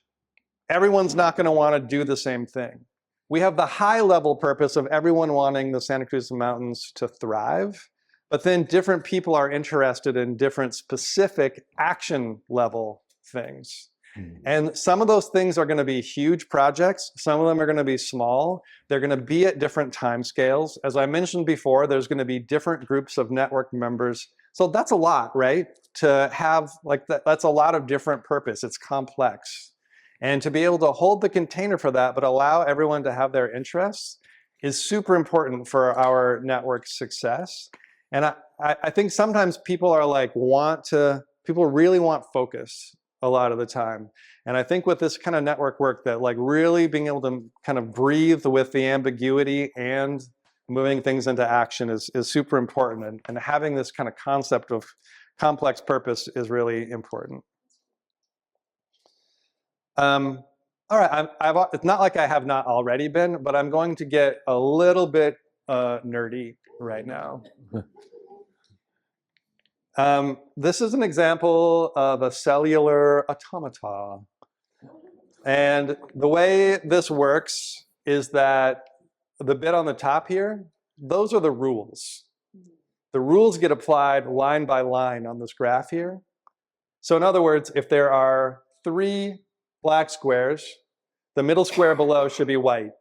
everyone's not going to want to do the same thing. we have the high level purpose of everyone wanting the Santa Cruz Mountains to thrive, but then different people are interested in different specific action level things. And some of those things are going to be huge projects. Some of them are going to be small. They're going to be at different time scales. As I mentioned before, there's going to be different groups of network members. So that's a lot, right? To have like that's a lot of different purpose. It's complex. And to be able to hold the container for that, but allow everyone to have their interests is super important for our network success. And I think sometimes people are like, people really want focus a lot of the time. And I think with this kind of network work that like really being able to kind of breathe with the ambiguity and moving things into action is super important. And having this kind of concept of complex purpose is really important. All right, it's not like I have not already been, but I'm going to get a little bit nerdy right now. This is an example of a cellular automata. And the way this works is that the bit on the top here, those are the rules. The rules get applied line by line on this graph here. So in other words, if there are 3 black squares, the middle square below should be white.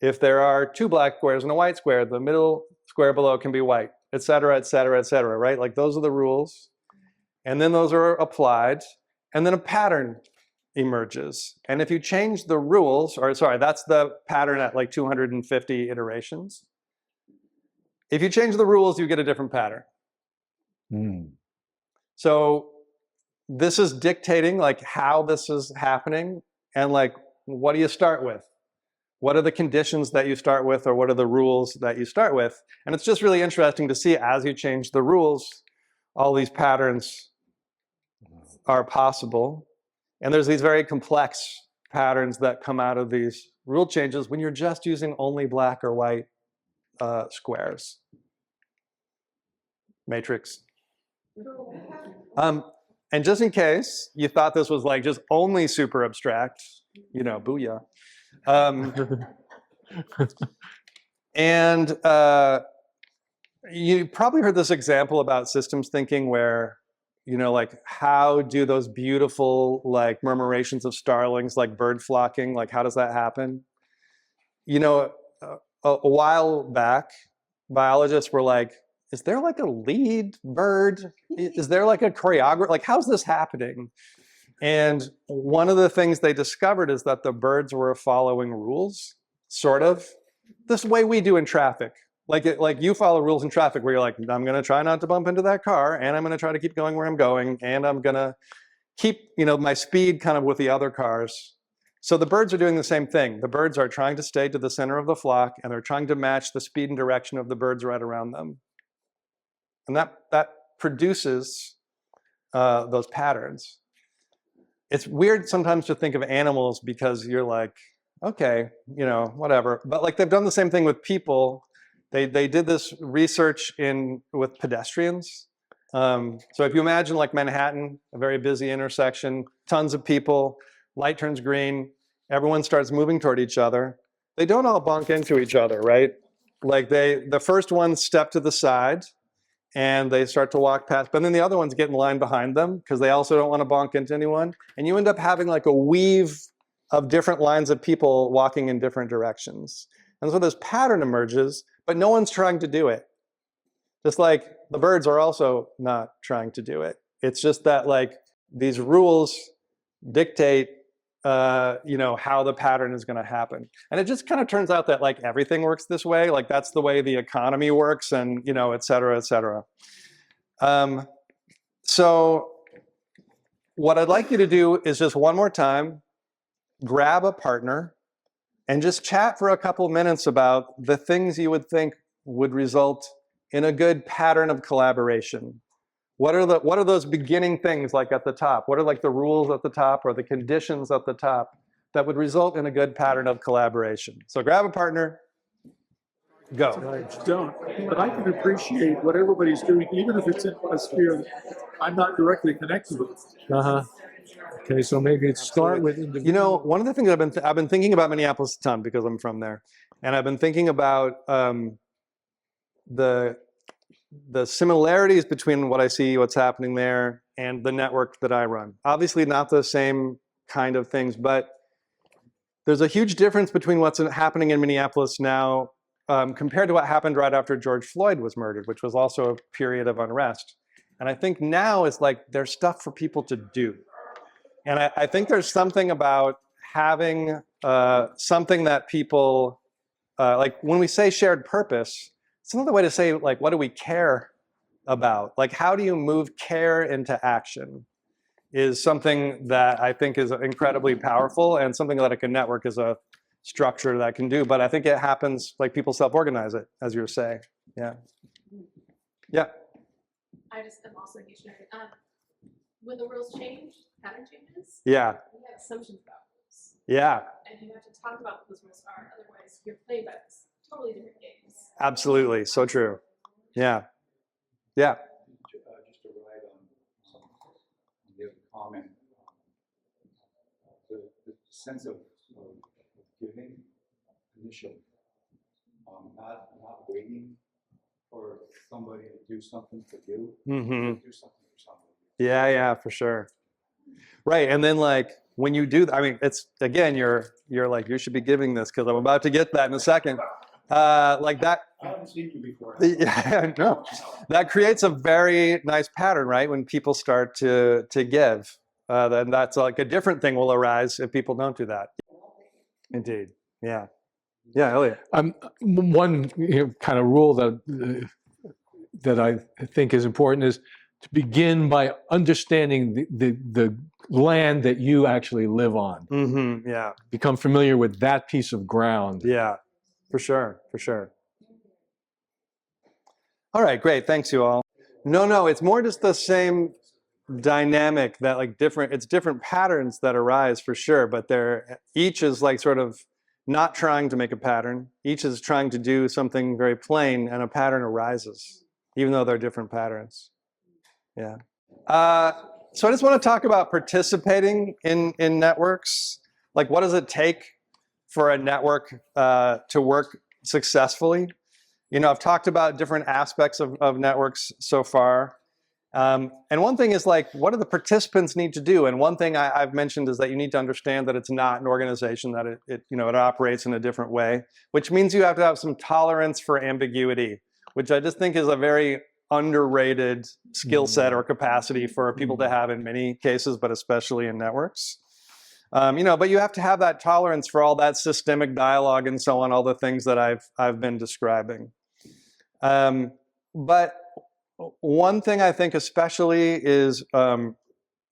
If there are 2 black squares and a white square, the middle square below can be white, et cetera, et cetera, et cetera, right? Like those are the rules. And then those are applied, and then a pattern emerges. And if you change the rules, or sorry, that's the pattern at like 250 iterations. If you change the rules, you get a different pattern. So this is dictating like how this is happening, and like, what do you start with? What are the conditions that you start with, or what are the rules that you start with? And it's just really interesting to see as you change the rules, all these patterns are possible. And there's these very complex patterns that come out of these rule changes when you're just using only black or white squares. Matrix. And just in case you thought this was like just only super abstract, you know, booyah. And you probably heard this example about systems thinking where, you know, like how do those beautiful like murmurations of starlings, like bird flocking, like how does that happen? You know, a while back, biologists were like, is there like a lead bird? Is there like a choreographer? Like, how's this happening? And one of the things they discovered is that the birds were following rules, sort of, this way we do in traffic. Like you follow rules in traffic where you're like, I'm going to try not to bump into that car, and I'm going to try to keep going where I'm going, and I'm going to keep, you know, my speed kind of with the other cars. So the birds are doing the same thing. The birds are trying to stay to the center of the flock, and they're trying to match the speed and direction of the birds right around them. And that produces those patterns. It's weird sometimes to think of animals because you're like, okay, you know, whatever. But like they've done the same thing with people. They did this research with pedestrians. So if you imagine like Manhattan, a very busy intersection, tons of people, light turns green, everyone starts moving toward each other. They don't all bump into each other, right? Like the first ones step to the side and they start to walk past, but then the other ones get in line behind them because they also don't want to bonk into anyone. And you end up having like a weave of different lines of people walking in different directions. And so this pattern emerges, but no one's trying to do it. Just like the birds are also not trying to do it. It's just that like these rules dictate you know, how the pattern is going to happen. And it just kind of turns out that like everything works this way. Like that's the way the economy works, and, you know, et cetera, et cetera. So what I'd like you to do is just one more time, grab a partner and just chat for a couple minutes about the things you would think would result in a good pattern of collaboration. What are those beginning things like at the top? What are like the rules at the top or the conditions at the top that would result in a good pattern of collaboration? So grab a partner, go. I don't, but I can appreciate what everybody's doing, even if it's in a sphere that I'm not directly connected with. Okay, so maybe it's start with individual. You know, one of the things I've been thinking about Minneapolis a ton because I'm from there, and I've been thinking about the similarities between what I see, what's happening there, and the network that I run. Obviously, not the same kind of things, but there's a huge difference between what's happening in Minneapolis now compared to what happened right after George Floyd was murdered, which was also a period of unrest. And I think now it's like there's stuff for people to do. And I think there's something about having something that people, like when we say shared purpose, it's another way to say, like, what do we care about? Like, how do you move care into action is something that I think is incredibly powerful and something that a network is a structure that can do. But I think it happens, like people self-organize it, as you were saying. Yeah. Yeah. I just am also a huge nerd. When the rules change, pattern changes, Yeah. we have assumptions about rules. Yeah. And you have to talk about what those rules are, otherwise you're playing by this totally different games. Absolutely. So true. Yeah. Yeah. Just to ride on some the other comment, the sense of giving initially, not waiting for somebody to do something for you, Mm-hmm. do something for somebody. Yeah, yeah, for sure. Right, and then like when you do, I mean, it's again, you're like you should be giving this because I'm about to get that in a second. Like that. I haven't seen you before. Yeah, no, that creates a very nice pattern, right? When people start to give, then that's like a different thing will arise if people don't do that. Indeed. Yeah. Yeah, Elliot. One kind of rule that I think is important is to begin by understanding the land that you actually live on. Mm-hmm. Yeah. Become familiar with that piece of ground. Yeah. For sure. For sure. All right. Great. Thanks, you all. No, it's more just the same dynamic that like it's different patterns that arise for sure, but each is like sort of not trying to make a pattern. Each is trying to do something very plain and a pattern arises, even though they're different patterns. Yeah. So I just want to talk about participating in networks. Like, what does it take for a network to work successfully? You know, I've talked about different aspects of networks so far. And one thing is like, what do the participants need to do? And one thing I've mentioned is that you need to understand that it's not an organization, that it operates in a different way, which means you have to have some tolerance for ambiguity, which I just think is a very underrated skill set or capacity for people to have in many cases, but especially in networks. But you have to have that tolerance for all that systemic dialogue and so on, all the things that I've been describing. But one thing I think especially is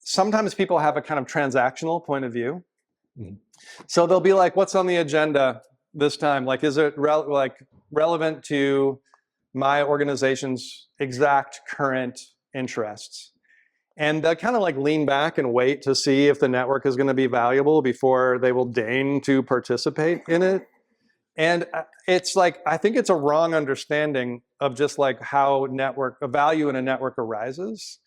sometimes people have a kind of transactional point of view. Mm-hmm. So they'll be like, what's on the agenda this time? Like, is it relevant to my organization's exact current interests? And they'll kind of like lean back and wait to see if the network is going to be valuable before they will deign to participate in it. And it's like, I think it's a wrong understanding of just like how a value in a network arises,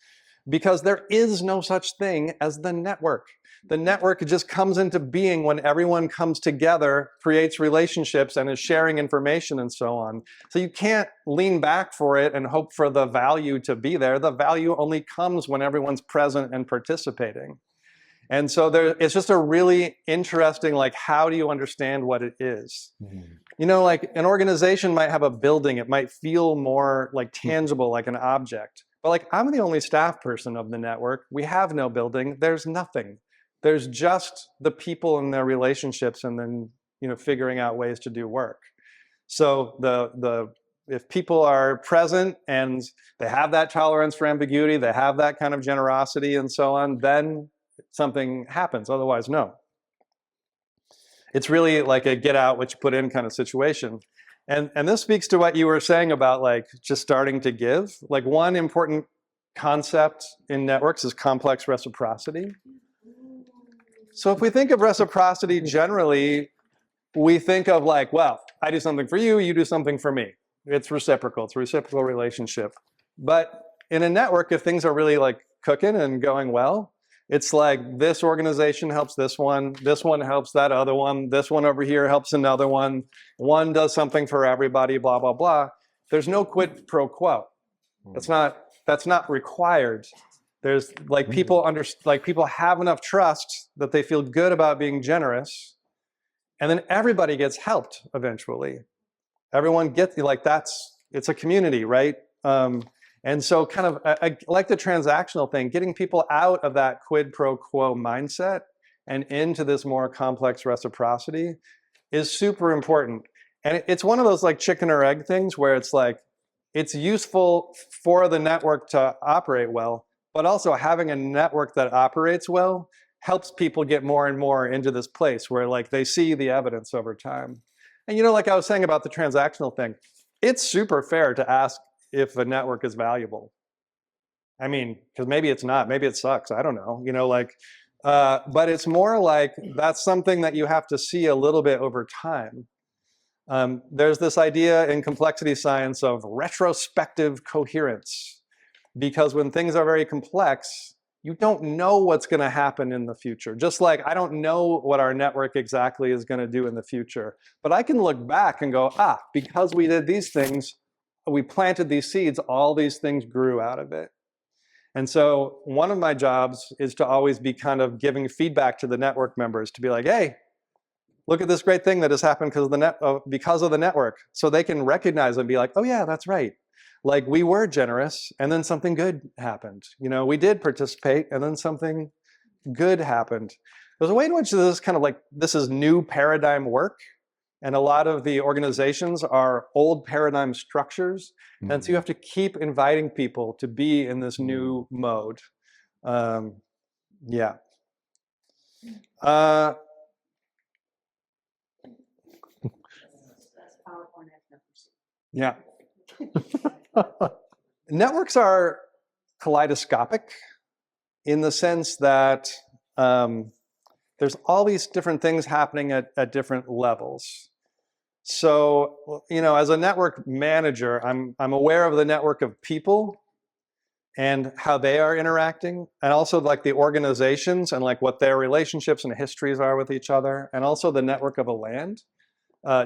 because there is no such thing as the network. The network just comes into being when everyone comes together, creates relationships, and is sharing information and so on. So you can't lean back for it and hope for the value to be there. The value only comes when everyone's present and participating. And so it's just a really interesting, like, how do you understand what it is? Mm-hmm. You know, like an organization might have a building. It might feel more like tangible, like an object. But like, I'm the only staff person of the network. We have no building. There's nothing. There's just the people and their relationships, and then, figuring out ways to do work. So if people are present and they have that tolerance for ambiguity, they have that kind of generosity and so on, then something happens. Otherwise, no. It's really like a get out what you put in kind of situation. And this speaks to what you were saying about like just starting to give. Like one important concept in networks is complex reciprocity. So if we think of reciprocity generally, we think of like, well, I do something for you, you do something for me. It's reciprocal. It's a reciprocal relationship. But in a network, if things are really like cooking and going well, It's like this organization helps this one helps that other one, this one over here helps another one does something for everybody, blah, blah, blah. There's no quid pro quo. That's not required. There's like people have enough trust that they feel good about being generous, and then everybody gets helped eventually. Everyone gets, like, it's a community, right? And so kind of, I like the transactional thing, getting people out of that quid pro quo mindset and into this more complex reciprocity is super important. And it's one of those like chicken or egg things where it's like, it's useful for the network to operate well, but also having a network that operates well helps people get more and more into this place where like they see the evidence over time. And you know, like I was saying about the transactional thing, it's super fair to ask if a network is valuable. I mean, because maybe it's not, maybe it sucks, I don't know, you know, like, but it's more like that's something that you have to see a little bit over time. There's this idea in complexity science of retrospective coherence, because when things are very complex, you don't know what's going to happen in the future. Just like I don't know what our network exactly is going to do in the future, but I can look back and go, because we did these things, we planted these seeds, all these things grew out of it. And so one of my jobs is to always be kind of giving feedback to the network members to be like, hey, look at this great thing that has happened because of the network. So they can recognize and be like, oh yeah, that's right. Like we were generous and then something good happened. You know, we did participate and then something good happened. There's a way in which this is kind of like, this is new paradigm work. And a lot of the organizations are old paradigm structures. And so you have to keep inviting people to be in this new mode. Yeah. Yeah. Networks are kaleidoscopic in the sense that there's all these different things happening at different levels. So, you know, as a network manager, I'm aware of the network of people and how they are interacting, and also like the organizations and like what their relationships and histories are with each other, and also the network of a land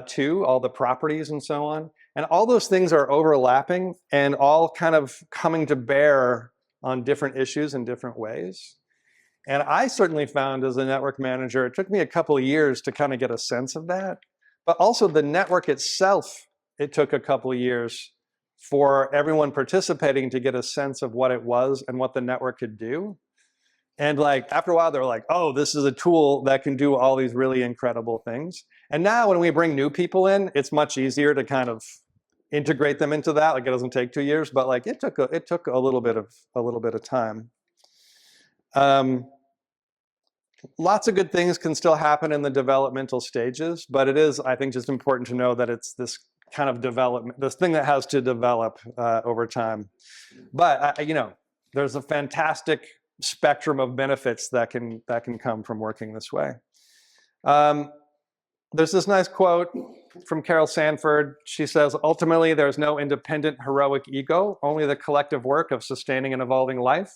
too, all the properties and so on. And all those things are overlapping and all kind of coming to bear on different issues in different ways. And I certainly found as a network manager, it took me a couple of years to kind of get a sense of that. But also the network itself, it took a couple of years for everyone participating to get a sense of what it was and what the network could do. And like after a while, they're like, oh, this is a tool that can do all these really incredible things. And now when we bring new people in, it's much easier to kind of integrate them into that. Like it doesn't take 2 years, but like it took a little bit of time. Lots of good things can still happen in the developmental stages, but it is, I think, just important to know that it's this kind of development, this thing that has to develop over time. But you know, there's a fantastic spectrum of benefits that can come from working this way. There's this nice quote from Carol Sanford. She says, ultimately, there's no independent heroic ego, only the collective work of sustaining and evolving life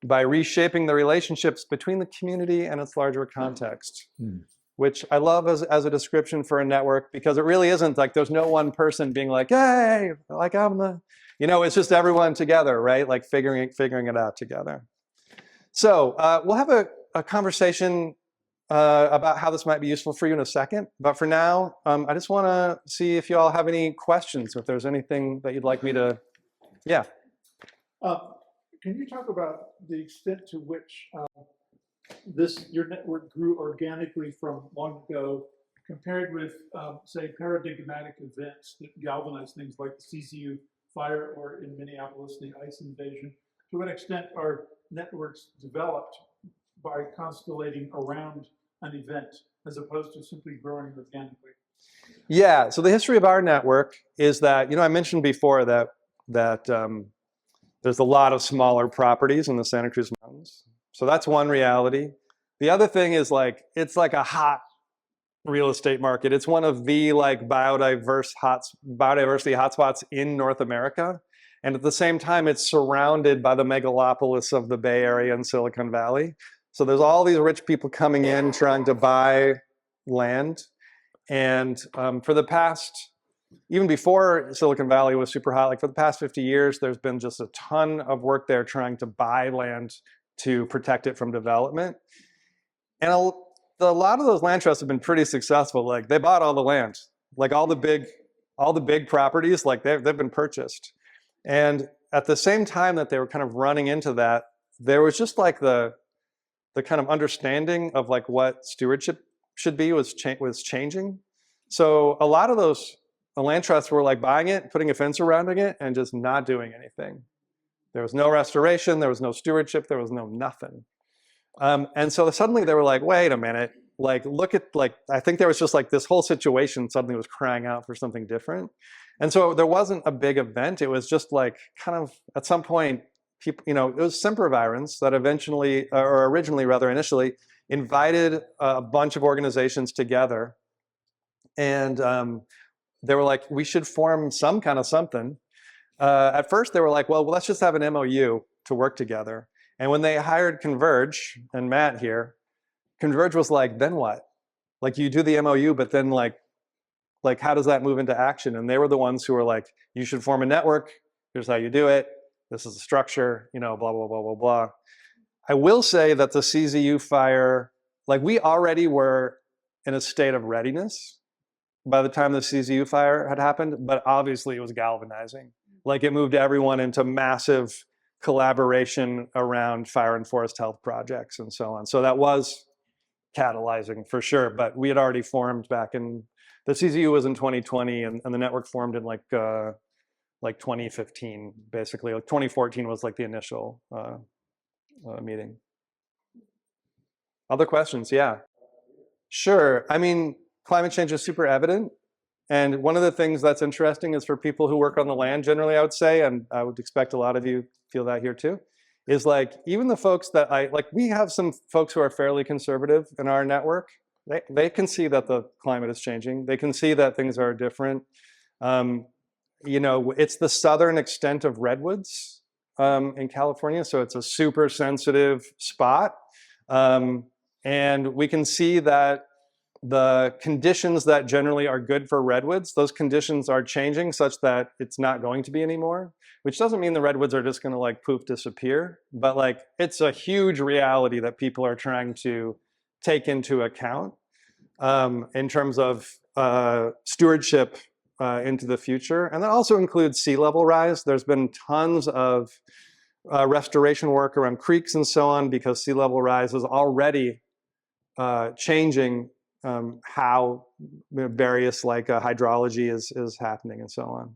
by reshaping the relationships between the community and its larger context, which I love as a description for a network, because it really isn't like there's no one person being like, hey, like I'm the, you know, it's just everyone together, right? Like figuring it out together. So we'll have a conversation about how this might be useful for you in a second. But for now, I just want to see if you all have any questions, if there's anything that you'd like me to, yeah. Can you talk about the extent to which your network grew organically from long ago, compared with, say, paradigmatic events that galvanize things like the CCU fire or in Minneapolis, the ice invasion? To what extent are networks developed by constellating around an event as opposed to simply growing organically? Yeah, so the history of our network is that, you know, I mentioned before that there's a lot of smaller properties in the Santa Cruz Mountains. So that's one reality. The other thing is like, it's like a hot real estate market. It's one of the like biodiversity hotspots in North America. And at the same time, it's surrounded by the megalopolis of the Bay Area and Silicon Valley. So there's all these rich people coming in trying to buy land. And for the past, even before Silicon Valley was super hot, like for the past 50 years, there's been just a ton of work there trying to buy land to protect it from development. And a lot of those land trusts have been pretty successful. Like they bought all the land, like all the big properties, like they've been purchased. And at the same time that they were kind of running into that, there was just like the kind of understanding of like what stewardship should be was changing. So a lot of those land trusts were like buying it, putting a fence surrounding it, and just not doing anything. There was no restoration, there was no stewardship, there was no nothing. And so suddenly they were like, wait a minute, like look at like, I think there was just like this whole situation suddenly was crying out for something different. And so there wasn't a big event. It was just like kind of at some point, people, you know, it was sempervirens that eventually, or originally rather initially, invited a bunch of organizations together. And they were like, we should form some kind of something. At first they were like, well, let's just have an MOU to work together. And when they hired Converge and Matt here, Converge was like, then what? Like you do the MOU, but then like how does that move into action? And they were the ones who were like, you should form a network. Here's how you do it. This is the structure, you know, blah, blah, blah, blah, blah. I will say that the CZU fire, like we already were in a state of readiness by the time the CZU fire had happened, but obviously it was galvanizing. Like it moved everyone into massive collaboration around fire and forest health projects and so on. So that was catalyzing for sure, but we had already formed back in, the CZU was in 2020 and the network formed in like 2015, basically. Like 2014 was like the initial meeting. Other questions? Yeah. Sure. I mean, climate change is super evident. And one of the things that's interesting is for people who work on the land, generally, I would say, and I would expect a lot of you feel that here too, is like even the folks that we have some folks who are fairly conservative in our network. They can see that the climate is changing. They can see that things are different. You know, it's the southern extent of redwoods in California, so it's a super sensitive spot. And we can see that the conditions that generally are good for redwoods, those conditions are changing such that it's not going to be anymore, which doesn't mean the redwoods are just going to like poof disappear, but like it's a huge reality that people are trying to take into account in terms of stewardship into the future. And that also includes sea level rise. There's been tons of restoration work around creeks and so on because sea level rise is already changing how various like hydrology is happening and so on.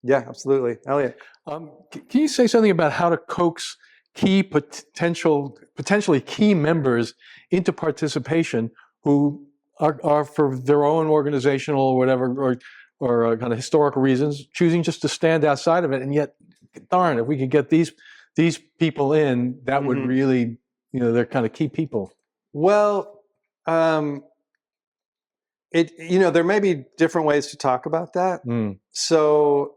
Yeah, absolutely. Elliot. Can you say something about how to coax key potentially key members into participation who are for their own organizational or whatever or kind of historical reasons choosing just to stand outside of it, and yet, darn, if we could get these people in, that would really, you know, they're kind of key people. Well, you know, there may be different ways to talk about that. So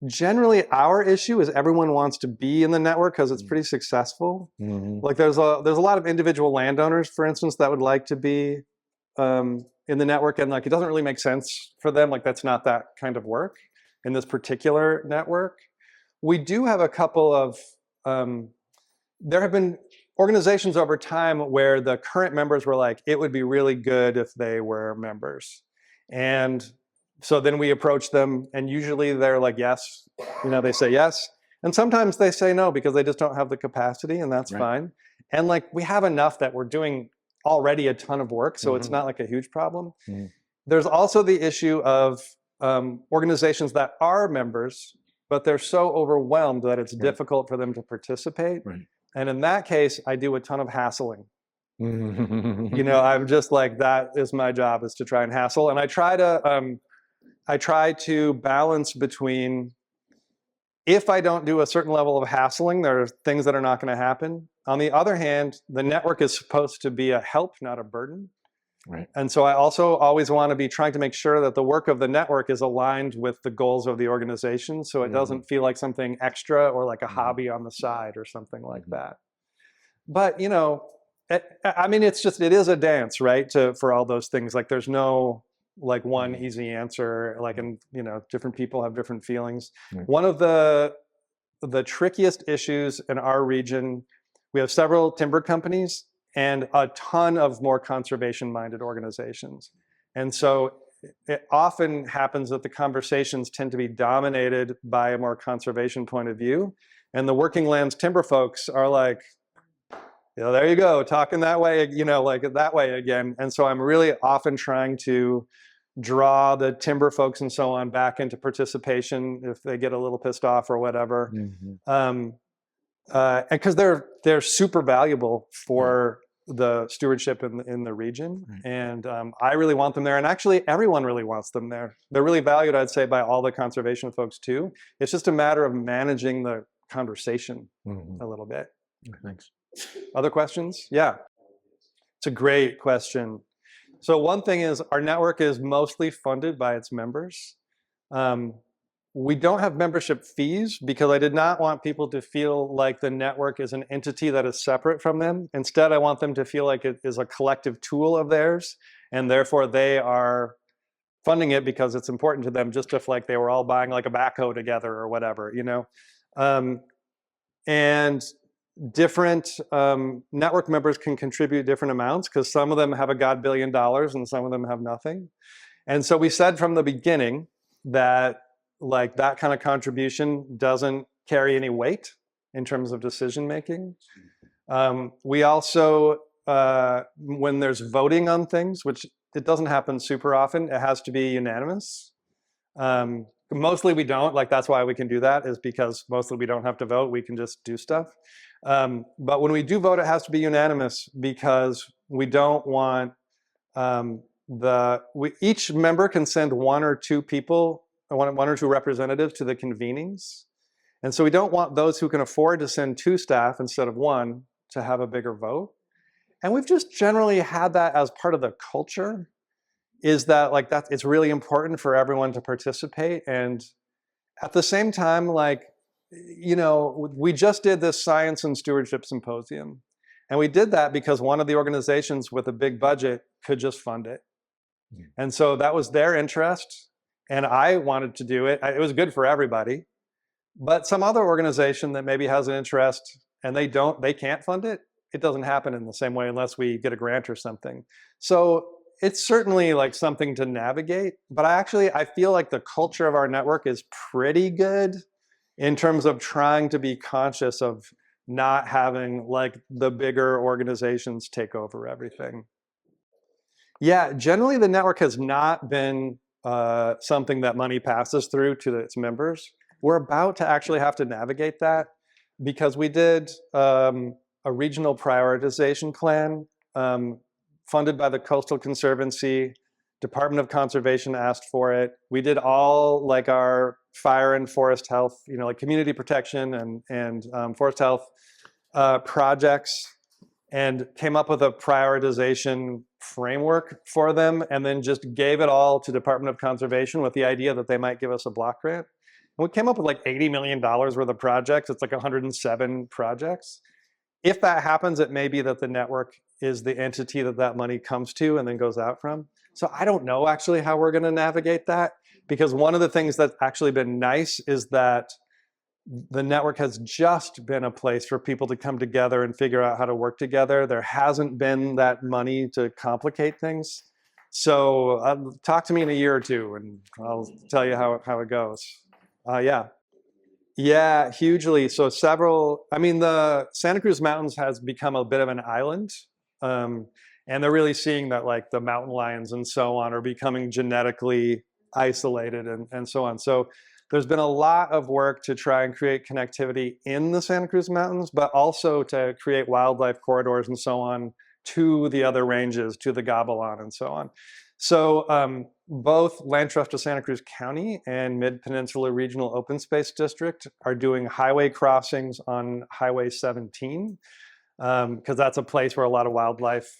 generally our issue is everyone wants to be in the network because it's pretty successful. Like there's a lot of individual landowners, for instance, that would like to be in the network, and like it doesn't really make sense for them. Like that's not that kind of work in this particular network. We do have a couple of, there have been organizations over time where the current members were like, it would be really good if they were members. And so then we approach them, and usually they're like, yes, you know, they say yes. And sometimes they say no because they just don't have the capacity, and that's fine. And like we have enough that we're doing already a ton of work, so it's not like a huge problem. There's also the issue of organizations that are members, but they're so overwhelmed that it's difficult for them to participate. And in that case, I do a ton of hassling. You know, I'm just like, that is my job, is to try and hassle. And I try to balance between, if I don't do a certain level of hassling, there are things that are not going to happen. On the other hand, the network is supposed to be a help, not a burden. Right. And so I also always want to be trying to make sure that the work of the network is aligned with the goals of the organization, so it doesn't feel like something extra or like a hobby on the side or something like that. But you know, I mean, it is a dance, right? For all those things, like there's no like one easy answer. Like, and you know, different people have different feelings. Right. One of the trickiest issues in our region, we have several timber companies and a ton of more conservation-minded organizations. And so it often happens that the conversations tend to be dominated by a more conservation point of view. And the working lands timber folks are like, you know, there you go, talking that way, you know, like that way again. And so I'm really often trying to draw the timber folks and so on back into participation if they get a little pissed off or whatever. And because they're super valuable for the stewardship in the region. And I really want them there. And actually everyone really wants them there. They're really valued, I'd say, by all the conservation folks too. It's just a matter of managing the conversation a little bit. Thanks. Other questions? Yeah. It's a great question. So one thing is our network is mostly funded by its members. We don't have membership fees because I did not want people to feel like the network is an entity that is separate from them. Instead, I want them to feel like it is a collective tool of theirs, and therefore they are funding it because it's important to them, just if like they were all buying like a backhoe together or whatever, you know. And different network members can contribute different amounts because some of them have a God $1 billion and some of them have nothing. And so we said from the beginning that like that kind of contribution doesn't carry any weight in terms of decision making. We also, when there's voting on things, which it doesn't happen super often, it has to be unanimous. Mostly we don't, like that's why we can do that, is because mostly we don't have to vote, we can just do stuff. But when we do vote, it has to be unanimous because we don't want each member can send one or two people, one or two representatives to the convenings. And so we don't want those who can afford to send 2 staff instead of 1 to have a bigger vote. And we've just generally had that as part of the culture, is that like that it's really important for everyone to participate. And at the same time, like, you know, we just did this science and stewardship symposium. And we did that because one of the organizations with a big budget could just fund it. And so that was their interest. And I wanted to do it. It was good for everybody. But some other organization that maybe has an interest and they can't fund it, it doesn't happen in the same way unless we get a grant or something. So it's certainly like something to navigate. But I feel like the culture of our network is pretty good in terms of trying to be conscious of not having like the bigger organizations take over everything. Yeah, generally the network has not been something that money passes through to its members. We're about to actually have to navigate that because we did a regional prioritization plan funded by the Coastal Conservancy. Department of Conservation asked for it. We did all like our fire and forest health, you know, like community protection and forest health projects, and came up with a prioritization framework for them, and then just gave it all to Department of Conservation with the idea that they might give us a block grant. And we came up with like $80 million worth of projects. It's like 107 projects. If that happens, it may be that the network is the entity that money comes to and then goes out from. So I don't know actually how we're going to navigate that, because one of the things that's actually been nice is that the network has just been a place for people to come together and figure out how to work together. There hasn't been that money to complicate things. So talk to me in a year or two and I'll tell you how it goes. Yeah, hugely. So the Santa Cruz Mountains has become a bit of an island. And they're really seeing that like the mountain lions and so on are becoming genetically isolated and so on. So there's been a lot of work to try and create connectivity in the Santa Cruz Mountains, but also to create wildlife corridors and so on to the other ranges, to the Gavilan and so on. So both Land Trust of Santa Cruz County and Mid-Peninsula Regional Open Space District are doing highway crossings on Highway 17, because that's a place where a lot of wildlife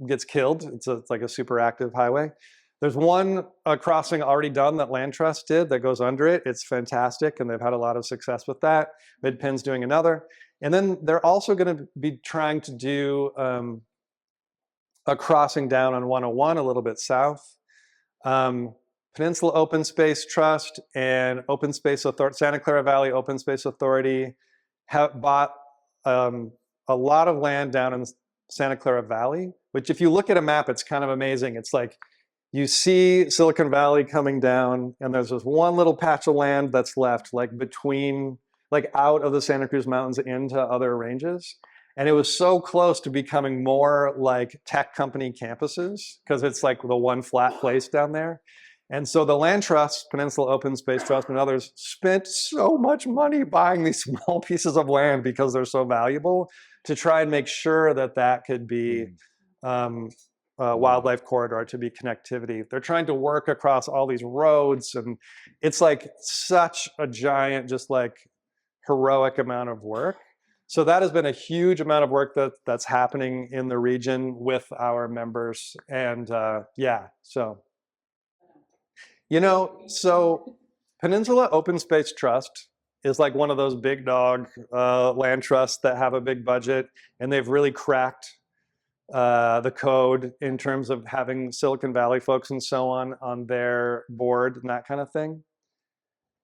gets killed. It's like a super active highway. There's one crossing already done that Land Trust did that goes under it. It's fantastic, and they've had a lot of success with that. Midpenn's doing another. And then they're also going to be trying to do a crossing down on 101 a little bit south. Peninsula Open Space Trust and Open Space Authority, Santa Clara Valley Open Space Authority have bought a lot of land down in Santa Clara Valley, which if you look at a map, it's kind of amazing. It's like you see Silicon Valley coming down, and there's this one little patch of land that's left, like between, like out of the Santa Cruz Mountains into other ranges. And it was so close to becoming more like tech company campuses because it's like the one flat place down there. And so the Land Trust, Peninsula Open Space Trust, and others spent so much money buying these small pieces of land because they're so valuable to try and make sure that that could be a wildlife corridor, to be connectivity. They're trying to work across all these roads, and it's like such a giant, just like heroic amount of work. So that has been a huge amount of work that's happening in the region with our members. And yeah, so, you know, so Peninsula Open Space Trust is like one of those big dog land trusts that have a big budget, and they've really cracked the code in terms of having Silicon Valley folks and so on their board and that kind of thing.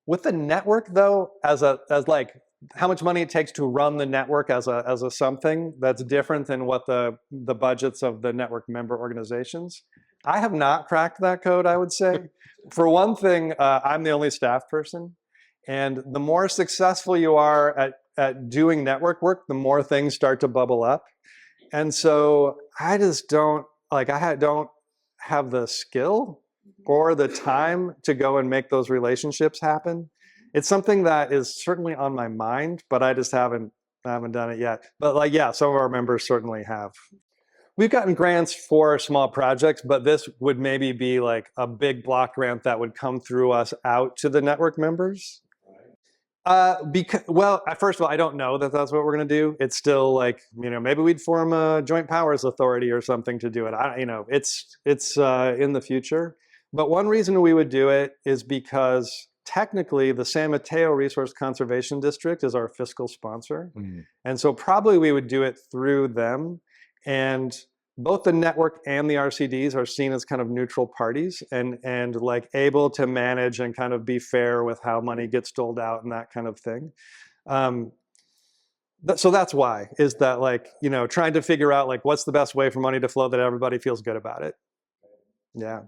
With the network though, as like how much money it takes to run the network as a something that's different than what the budgets of the network member organizations. I have not cracked that code, I would say. For one thing, I'm the only staff person, and the more successful you are at doing network work, the more things start to bubble up. And so I just don't, like, don't have the skill or the time to go and make those relationships happen. It's something that is certainly on my mind, but I just haven't done it yet. But like, yeah, some of our members certainly have. We've gotten grants for small projects, but this would maybe be like a big block grant that would come through us out to the network members. Well, first of all, I don't know that that's what we're going to do. It's still like, you know, maybe we'd form a joint powers authority or something to do it. You know, it's in the future. But one reason we would do it is because technically the San Mateo Resource Conservation District is our fiscal sponsor. And so probably we would do it through them. And both the network and the RCDs are seen as kind of neutral parties and like able to manage and kind of be fair with how money gets doled out and that kind of thing. So that's why, is that like, you know, trying to figure out like what's the best way for money to flow that everybody feels good about it. Yeah.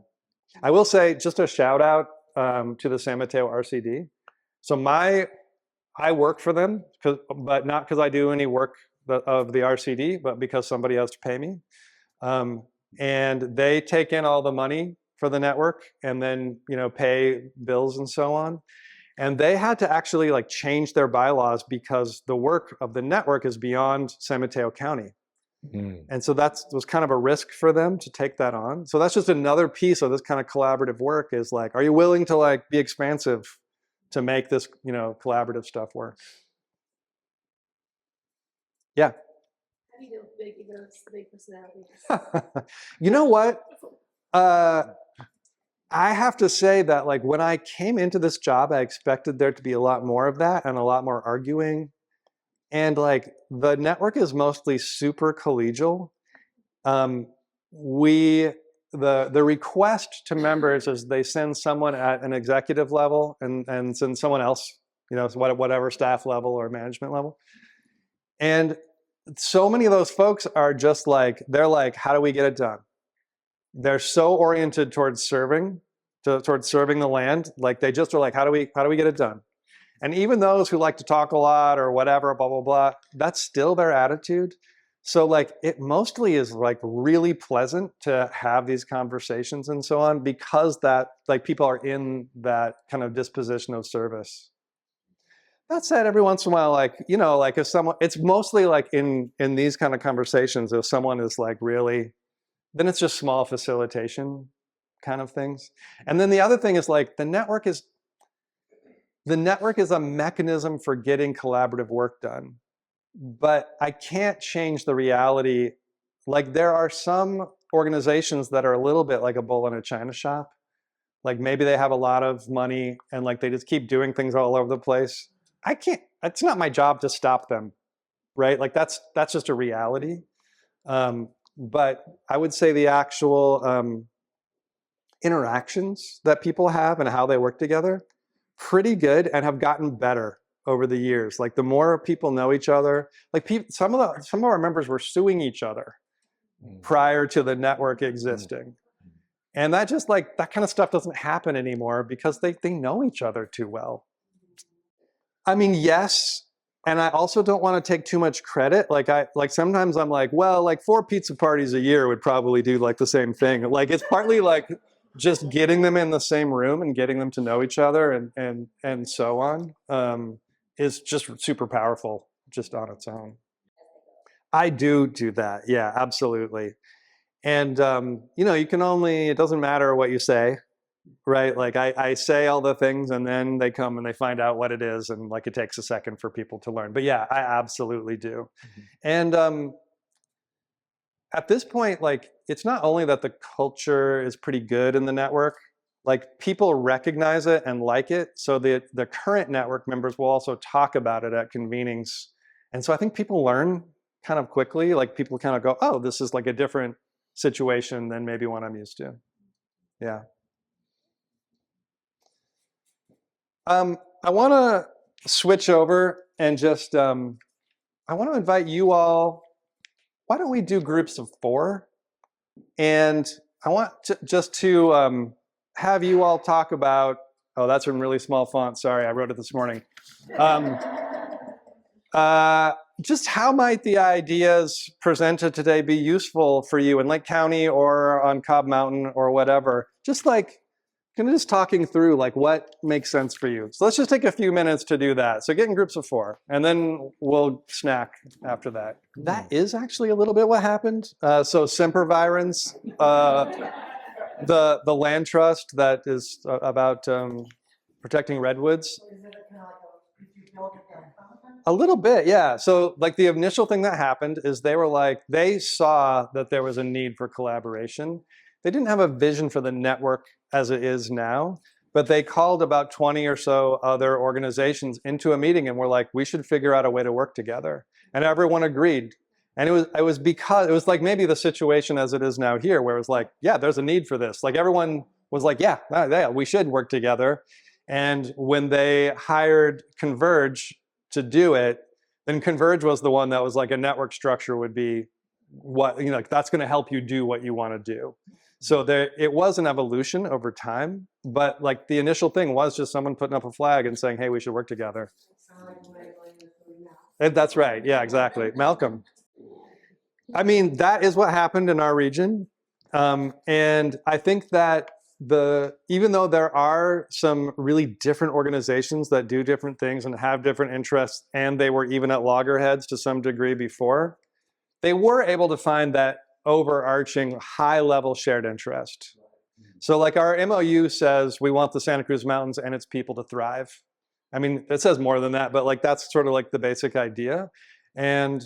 I will say just a shout out to the San Mateo RCD. So I work for them, but not because I do any work of the RCD, but because somebody has to pay me. And they take in all the money for the network and then, you know, pay bills and so on. And they had to actually like change their bylaws because the work of the network is beyond San Mateo County. And so that was kind of a risk for them to take that on. So that's just another piece of this kind of collaborative work, is like, are you willing to like be expansive to make this, you know, collaborative stuff work? Yeah. How do you deal with big egos, big personalities? You know what? I have to say that like when I came into this job, I expected there to be a lot more of that and a lot more arguing. And like the network is mostly super collegial. The request to members is they send someone at an executive level and send someone else, you know, whatever staff level or management level. And so many of those folks are just like, they're like, how do we get it done? They're so oriented towards serving the land. Like they just are like, how do we get it done? And even those who like to talk a lot or whatever, blah, blah, blah, that's still their attitude. So like it mostly is like really pleasant to have these conversations and so on, because that like people are in that kind of disposition of service. That said, every once in a while, like, you know, like if someone, it's mostly like in these kind of conversations, if someone is like really, then it's just small facilitation kind of things. And then the other thing is like the network is a mechanism for getting collaborative work done. But I can't change the reality. Like there are some organizations that are a little bit like a bull in a china shop. Like maybe they have a lot of money and like they just keep doing things all over the place. It's not my job to stop them, right? Like that's just a reality. But I would say the actual interactions that people have and how they work together, pretty good and have gotten better over the years. Like the more people know each other, like some of our members were suing each other prior to the network existing. And that just like, that kind of stuff doesn't happen anymore because they know each other too well. I mean, yes. And I also don't want to take too much credit. Like sometimes I'm like, well, like 4 pizza parties a year would probably do like the same thing. Like it's partly like just getting them in the same room and getting them to know each other and so on is just super powerful just on its own. I do that. Yeah, absolutely. And, you know, it doesn't matter what you say, right? Like I say all the things and then they come and they find out what it is. And like, it takes a second for people to learn. But yeah, I absolutely do. And at this point, like, it's not only that the culture is pretty good in the network, like people recognize it and like it. So the current network members will also talk about it at convenings. And so I think people learn kind of quickly, like people kind of go, oh, this is like a different situation than maybe one I'm used to. Yeah. I want to switch over and just, I want to invite you all, why don't we do groups of 4? And I want to have you all talk about, oh, that's in really small font. Sorry, I wrote it this morning. Just how might the ideas presented today be useful for you in Lake County or on Cobb Mountain or whatever? Just like, kind of just talking through like what makes sense for you. So let's just take a few minutes to do that. So get in groups of 4 and then we'll snack after that. That is actually a little bit what happened. So Sempervirens, the land trust that is about protecting redwoods. A little bit, yeah. So like the initial thing that happened is they saw that there was a need for collaboration. They didn't have a vision for the network as it is now, but they called about 20 or so other organizations into a meeting and were like, we should figure out a way to work together. And everyone agreed. And it was like maybe the situation as it is now here, where it was like, yeah, there's a need for this. Like everyone was like, yeah, we should work together. And when they hired Converge to do it, then Converge was the one that was like a network structure would be what, you know, like that's going to help you do what you want to do. So it was an evolution over time, but like the initial thing was just someone putting up a flag and saying, hey, we should work together. And that's right. Yeah, exactly. Malcolm. I mean, that is what happened in our region. And I think that even though there are some really different organizations that do different things and have different interests, and they were even at loggerheads to some degree before, they were able to find that overarching high-level shared interest. So like our MOU says, we want the Santa Cruz Mountains and its people to thrive. I mean, it says more than that, but like that's sort of like the basic idea. And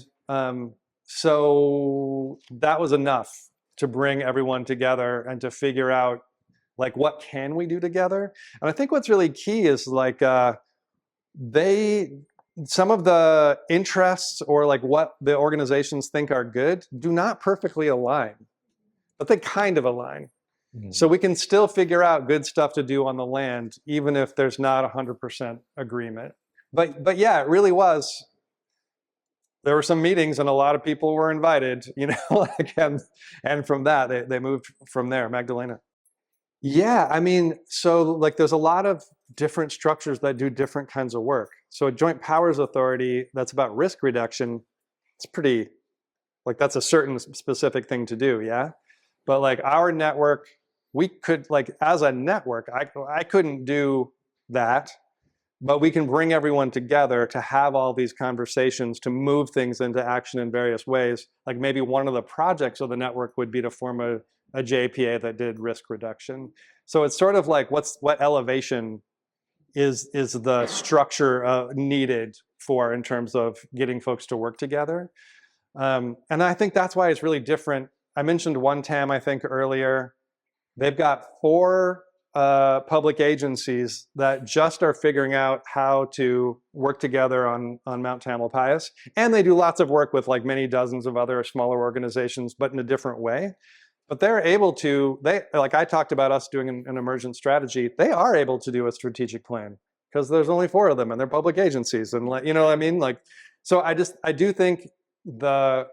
so that was enough to bring everyone together and to figure out like what can we do together. And I think what's really key is like some of the interests or like what the organizations think are good do not perfectly align, but they kind of align. Mm-hmm. So we can still figure out good stuff to do on the land, even if there's not 100% agreement. But yeah, it really was. There were some meetings and a lot of people were invited, you know, and from that, they moved from there. Magdalena. Yeah, I mean, so like there's a lot of different structures that do different kinds of work. So a joint powers authority that's about risk reduction, it's pretty, like that's a certain specific thing to do, yeah? But like our network, we could, like as a network, I couldn't do that, but we can bring everyone together to have all these conversations to move things into action in various ways. Like maybe one of the projects of the network would be to form a JPA that did risk reduction. So it's sort of like what elevation is the structure needed for in terms of getting folks to work together. And I think that's why it's really different I mentioned one TAM, I think, earlier. They've got 4 public agencies that just are figuring out how to work together on Mount Tamalpais. And they do lots of work with like many dozens of other smaller organizations, but in a different way. But they're able to, like I talked about us doing an emergent strategy, they are able to do a strategic plan because there's only 4 of them and they're public agencies. And you know what I mean? Like, so I do think the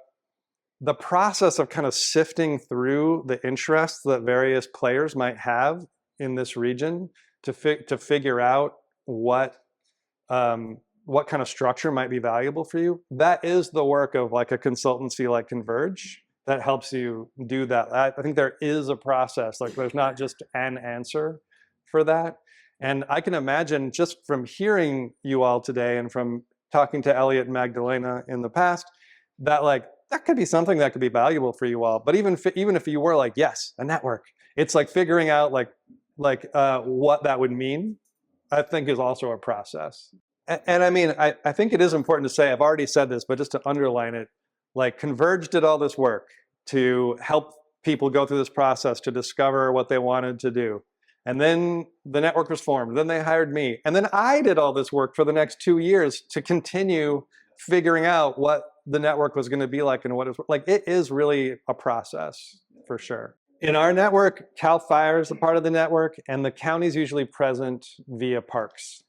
process of kind of sifting through the interests that various players might have in this region to figure out what kind of structure might be valuable for you, that is the work of like a consultancy like Converge that helps you do that. I think there is a process, like there's not just an answer for that. And I can imagine just from hearing you all today and from talking to Elliot and Magdalena in the past, that like, that could be something that could be valuable for you all. But even if you were like, yes, a network, it's like figuring out like what that would mean, I think is also a process. And I mean, I think it is important to say, I've already said this, but just to underline it, like Converge did all this work to help people go through this process to discover what they wanted to do. And then the network was formed. Then they hired me. And then I did all this work for the next 2 years to continue figuring out what the network was going to be like and what it's like. It is really a process for sure. In our network, CAL FIRE is a part of the network, and the county is usually present via parks.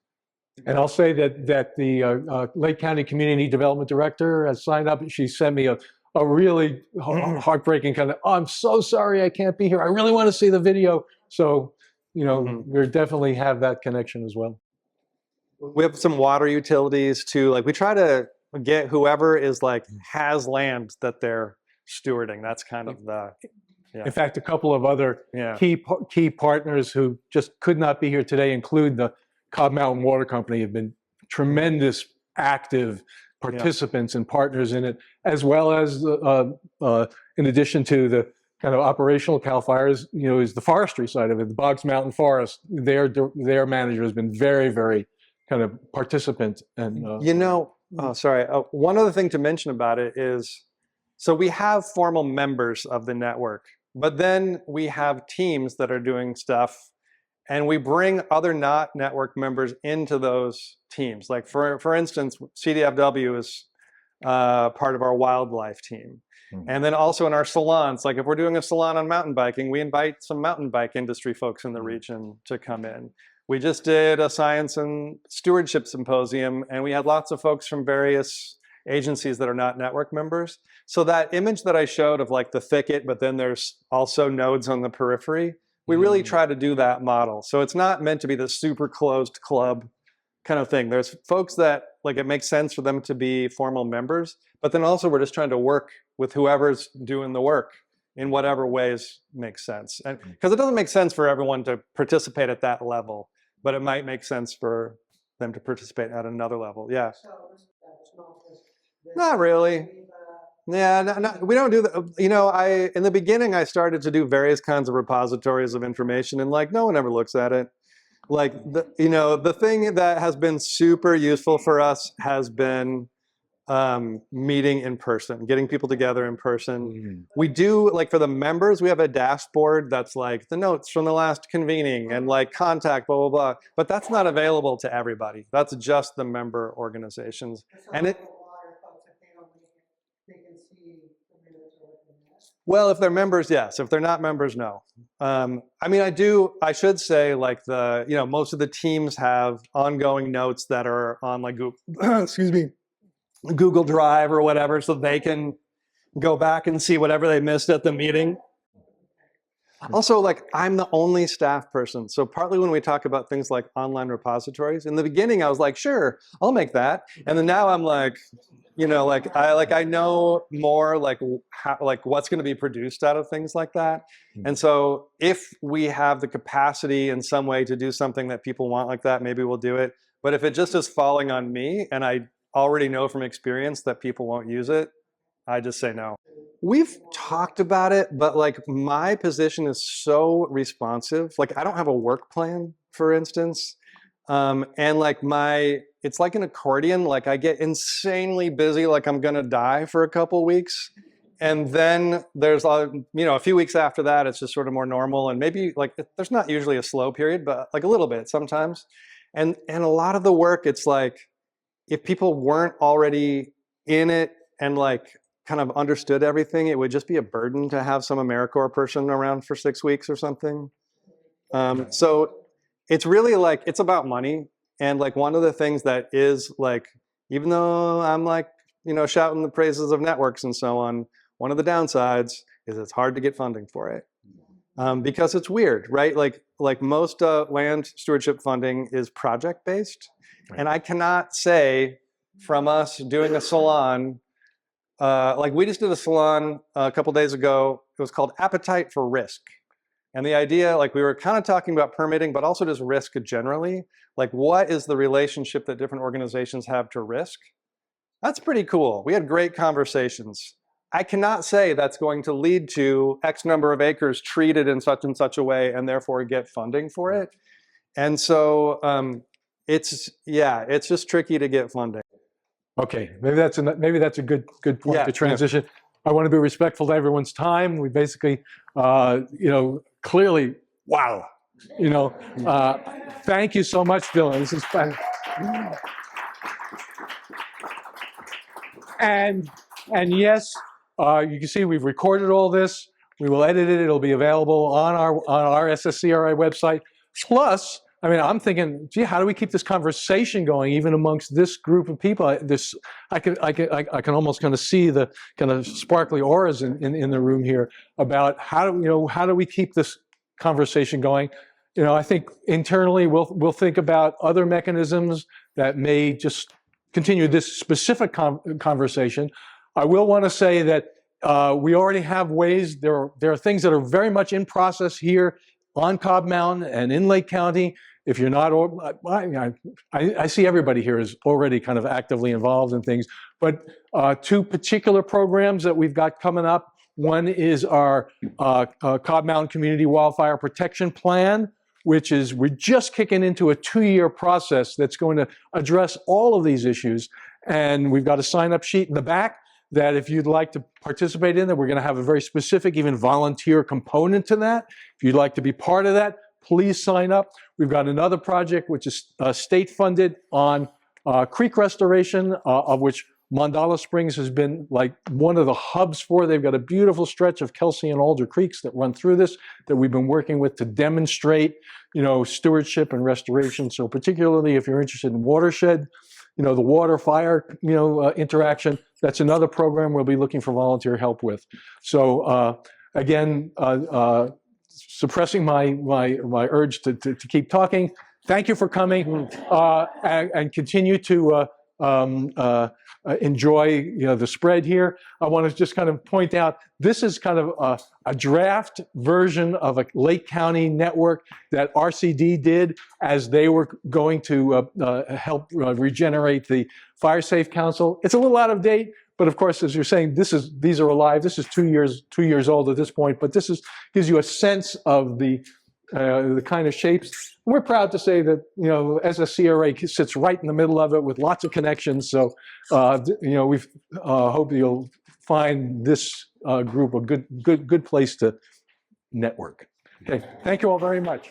And I'll say that the Lake County Community Development Director has signed up. She sent me a really heartbreaking kind of, oh, I'm so sorry I can't be here. I really want to see the video. So, you know, we definitely have that connection as well. We have some water utilities too. Like we try to get whoever is like has land that they're stewarding. That's kind of the, yeah. In fact, a couple of other key partners who just could not be here today include the Cobb Mt Water Company, have been tremendous active participants and partners in it, as well as in addition to the kind of operational CAL FIREs, you know, is the forestry side of it. The Boggs Mountain Forest, their manager has been very, very kind of participant. And you know, one other thing to mention about it is, so we have formal members of the network, but then we have teams that are doing stuff, and we bring other not network members into those teams. Like for instance, CDFW is part of our wildlife team. And then also in our salons, like if we're doing a salon on mountain biking, we invite some mountain bike industry folks in the region to come in. We just did a science and stewardship symposium, and we had lots of folks from various agencies that are not network members. So that image that I showed of like the thicket, but then there's also nodes on the periphery, we really try to do that model. So it's not meant to be the super closed club kind of thing. There's folks that like it makes sense for them to be formal members, but then also we're just trying to work with whoever's doing the work in whatever ways makes sense. And because it doesn't make sense for everyone to participate at that level, but it might make sense for them to participate at another level. Yeah. Not really. Yeah, we don't do that. You know, in the beginning, I started to do various kinds of repositories of information, and like no one ever looks at it. Like the thing that has been super useful for us has been meeting in person, getting people together in person. We do, like for the members, we have a dashboard that's like the notes from the last convening and like contact, blah, blah, blah. But that's not available to everybody. That's just the member organizations. And it, well, if they're members, yes. If they're not members, no. I mean, I should say like most of the teams have ongoing notes that are on like Google Drive or whatever, so they can go back and see whatever they missed at the meeting. Also, like I'm the only staff person. So partly when we talk about things like online repositories, in the beginning I was like, sure, I'll make that. And then now I'm like, I know more like what's going to be produced out of things like that. And so if we have the capacity in some way to do something that people want like that, maybe we'll do it. But if it just is falling on me and I already know from experience that people won't use it, I just say no. We've talked about it, but like my position is so responsive. Like I don't have a work plan, for instance. And like it's like an accordion. Like I get insanely busy, like I'm gonna die for a couple weeks. And then there's a few weeks after that, it's just sort of more normal, and maybe like there's not usually a slow period, but like a little bit sometimes. And a lot of the work, it's like if people weren't already in it and like kind of understood everything, it would just be a burden to have some AmeriCorps person around for 6 weeks or something. So it's really like it's about money, and like one of the things that is like, even though I'm like shouting the praises of networks and so on, one of the downsides is it's hard to get funding for it because it's weird, right? Like most land stewardship funding is project based, right. And I cannot say from us doing a salon, like we just did a salon a couple days ago. It was called Appetite for Risk, and the idea, like we were kind of talking about permitting, but also just risk generally. Like what is the relationship that different organizations have to risk? That's pretty cool. We had great conversations. I cannot say that's going to lead to X number of acres treated in such and such a way and therefore get funding for it. And so it's just tricky to get funding. Okay, maybe that's a good point to transition. Yeah. I want to be respectful to everyone's time. We basically, clearly, wow, thank you so much, Dylan. This is fun. And yes, you can see we've recorded all this. We will edit it. It'll be available on our SSCRA website. Plus, I mean, I'm thinking, gee, how do we keep this conversation going even amongst this group of people? I can almost kind of see the kind of sparkly auras in the room here about how do we keep this conversation going? I think internally we'll think about other mechanisms that may just continue this specific conversation. I will want to say that we already have ways. There are things that are very much in process here on Cobb Mountain and in Lake County. If you're not, I see everybody here is already kind of actively involved in things. But two particular programs that we've got coming up. One is our Cobb Mountain Community Wildfire Protection Plan, which is we're just kicking into a 2-year process that's going to address all of these issues. And we've got a sign-up sheet in the back that if you'd like to participate in that, we're going to have a very specific, even volunteer component to that. If you'd like to be part of that, please sign up. We've got another project which is state-funded on creek restoration, of which Mandala Springs has been like one of the hubs for. They've got a beautiful stretch of Kelsey and Alder Creeks that run through this that we've been working with to demonstrate, stewardship and restoration. So particularly if you're interested in watershed, the water-fire, interaction, that's another program we'll be looking for volunteer help with. So again, suppressing my urge to keep talking. Thank you for coming and continue to enjoy the spread here. I want to just kind of point out this is kind of a draft version of a Lake County network that RCD did as they were going to help regenerate the Fire Safe Council. It's a little out of date, but of course, as you're saying, these are alive. This is 2 years old at this point, but this gives you a sense of the kind of shapes. We're proud to say that SSCRA sits right in the middle of it with lots of connections. So we hope you'll find this group a good place to network. Okay, thank you all very much.